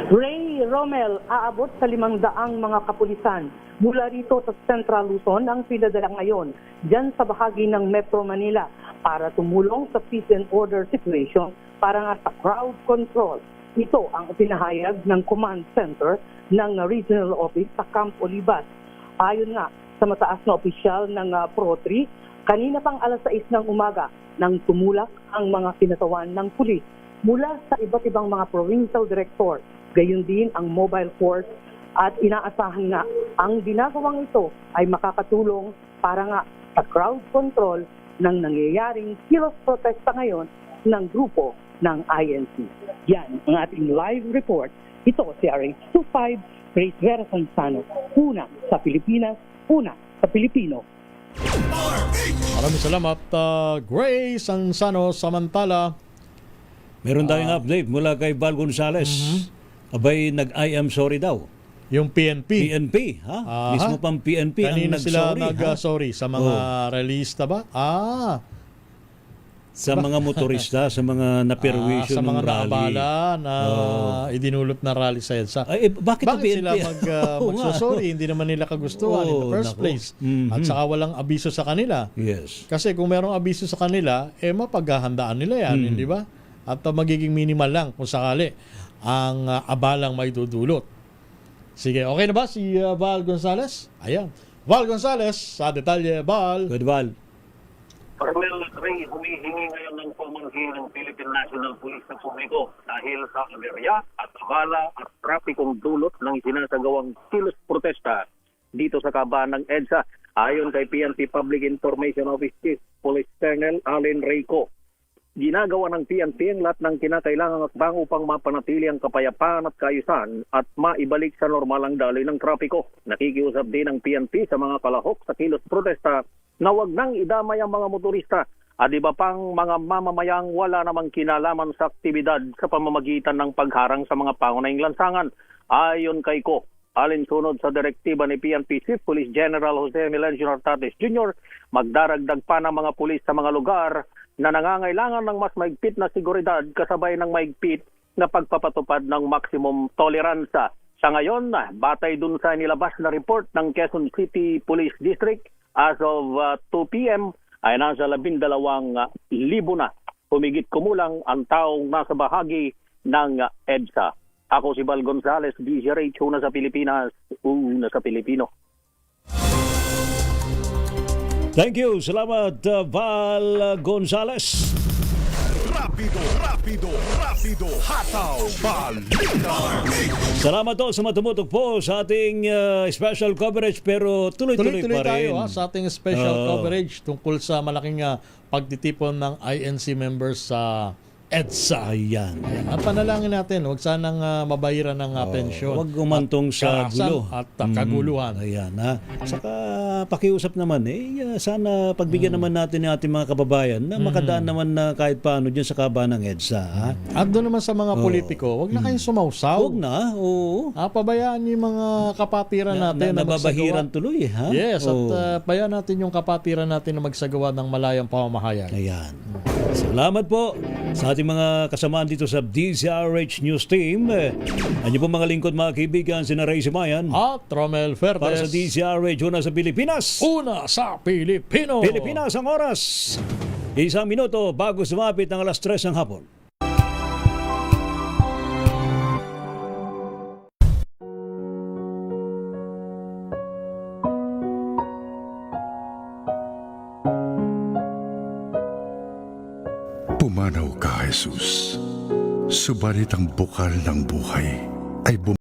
J: Ray Romel, aabot sa 500 mga kapulisan mula rito sa Central Luzon ang pinadala ngayon dyan sa bahagi ng Metro Manila para tumulong sa peace and order situation para nga sa crowd control. Ito ang pinahayag ng command center ng regional office sa Camp Olivas. Ayon nga sa mataas na opisyal ng Pro-3, kanina pang alas 6 ng umaga nang tumulak ang mga kinatawan ng pulis mula sa iba't ibang mga provincial director, gayon din ang mobile force at inaasahan nga ang ginagawang ito ay makakatulong para nga sa crowd control ng nangyayaring kilos protesta ngayon ng grupo ng INC. Yan ang ating live report. Ito si RH25, Grace Vera Sansano, una sa Pilipinas, una sa Pilipino.
Q: Maraming salamat, Grace Sansano. Samantala,
P: meron tayong update mula kay Val Gonzales. Abay, nag-I am sorry daw.
Q: Yung PNP.
P: PNP, ha? Mismo pang PNP
Q: kanina
P: ang
Q: sila
P: nag-sorry.
Q: sorry sa mga relista ba?
P: Sa mga motorista, sa mga naperwisyo
Q: sa mga
P: ng rally.
Q: naabala na idinulot na rally sa EDSA.
P: Bakit
Q: sila magsusorry? Hindi naman nila kagustuhan in the first place. At saka walang abiso sa kanila.
P: Yes.
Q: Kasi kung merong abiso sa kanila, mapaghahandaan nila yan, hindi ba? At magiging minimal lang kung sakali ang abalang may dudulot. Sige, okay na ba si Val Gonzales? Ayan. Val Gonzales, sa detalye, Val.
P: Good, Val.
L: Colonel Ray, humihingi ngayon ng pamangkin ng Philippine National Police sa publiko dahil sa aberya at abala at trapikong dulot ng isinasagawang kilos protesta dito sa kaban ng EDSA. Ayon kay PNP Public Information Office Chief Police Colonel Allen Reyco, ginagawa ng PNP ang lahat ng kinakailangang hakbang upang mapanatili ang kapayapaan at kaayusan at maibalik sa normal ang daloy ng trapiko. Nakikiusap din ang PNP sa mga kalahok sa kilos protesta na wag nang idamay ang mga motorista at iba pang mga mamamayang wala namang kinalaman sa aktibidad sa pamamagitan ng pagharang sa mga pangunahing lansangan. Ayon kay Ko, alinsunod sa direktiba ni PNP Chief Police General Jose Melencio Nartates Jr., magdaragdag pa ng mga pulis sa mga lugar na nangangailangan ng mas maigpit na seguridad kasabay ng maigpit na pagpapatupad ng maximum tolerance. Sa ngayon, batay dun sa nilabas na report ng Quezon City Police District, as of 2 p.m. ay nasa 12,000 na humigit kumulang ang taong nasa bahagi ng EDSA. Ako si Val Gonzales, DZRH, una sa Pilipinas, una sa Pilipino.
P: Thank you. Salamat, Val Gonzales.
U: Rapido, hataw, balita.
P: Salamat to sa matumutok po sa ating special coverage, pero tuloy-tuloy pa rin.
Q: Tayo sa ating special coverage tungkol sa malaking pagtitipon ng INC members sa EDSA.
P: Ayan.
Q: At panalangin natin, huwag sanang mabayiran ng pensyon.
P: Huwag gumantong sa gulo.
Q: At kaguluhan.
P: Ayan, ha. Saka pakiusap naman, sana pagbigyan naman natin ng ating mga kababayan na makadaan naman na kahit paano dyan sa kaban ng EDSA. Ha?
Q: At doon naman sa mga politiko, huwag na kayong sumausaw.
P: Huwag na, oo.
Q: Pabayaan yung mga kapatiran natin na
P: nababahiran tuloy, ha?
Q: Yes, at bayaan natin yung kapatiran natin na magsagawa ng malayang pamamahayag.
P: Ayan. Salamat po sa ating mga kasamaan dito sa DZRH News Team. Ano po mga lingkod, mga kaibigan, sina Ray Simayan
Q: at Romel Ferdes
P: para sa DZRH, una sa Pilipinas,
Q: una sa Pilipino.
P: Pilipinas ang oras 1 minuto bago sumapit ang alas 3 ng hapon.
U: Pumanaw ka, Jesus.
M: Subalit ang bukal ng buhay ay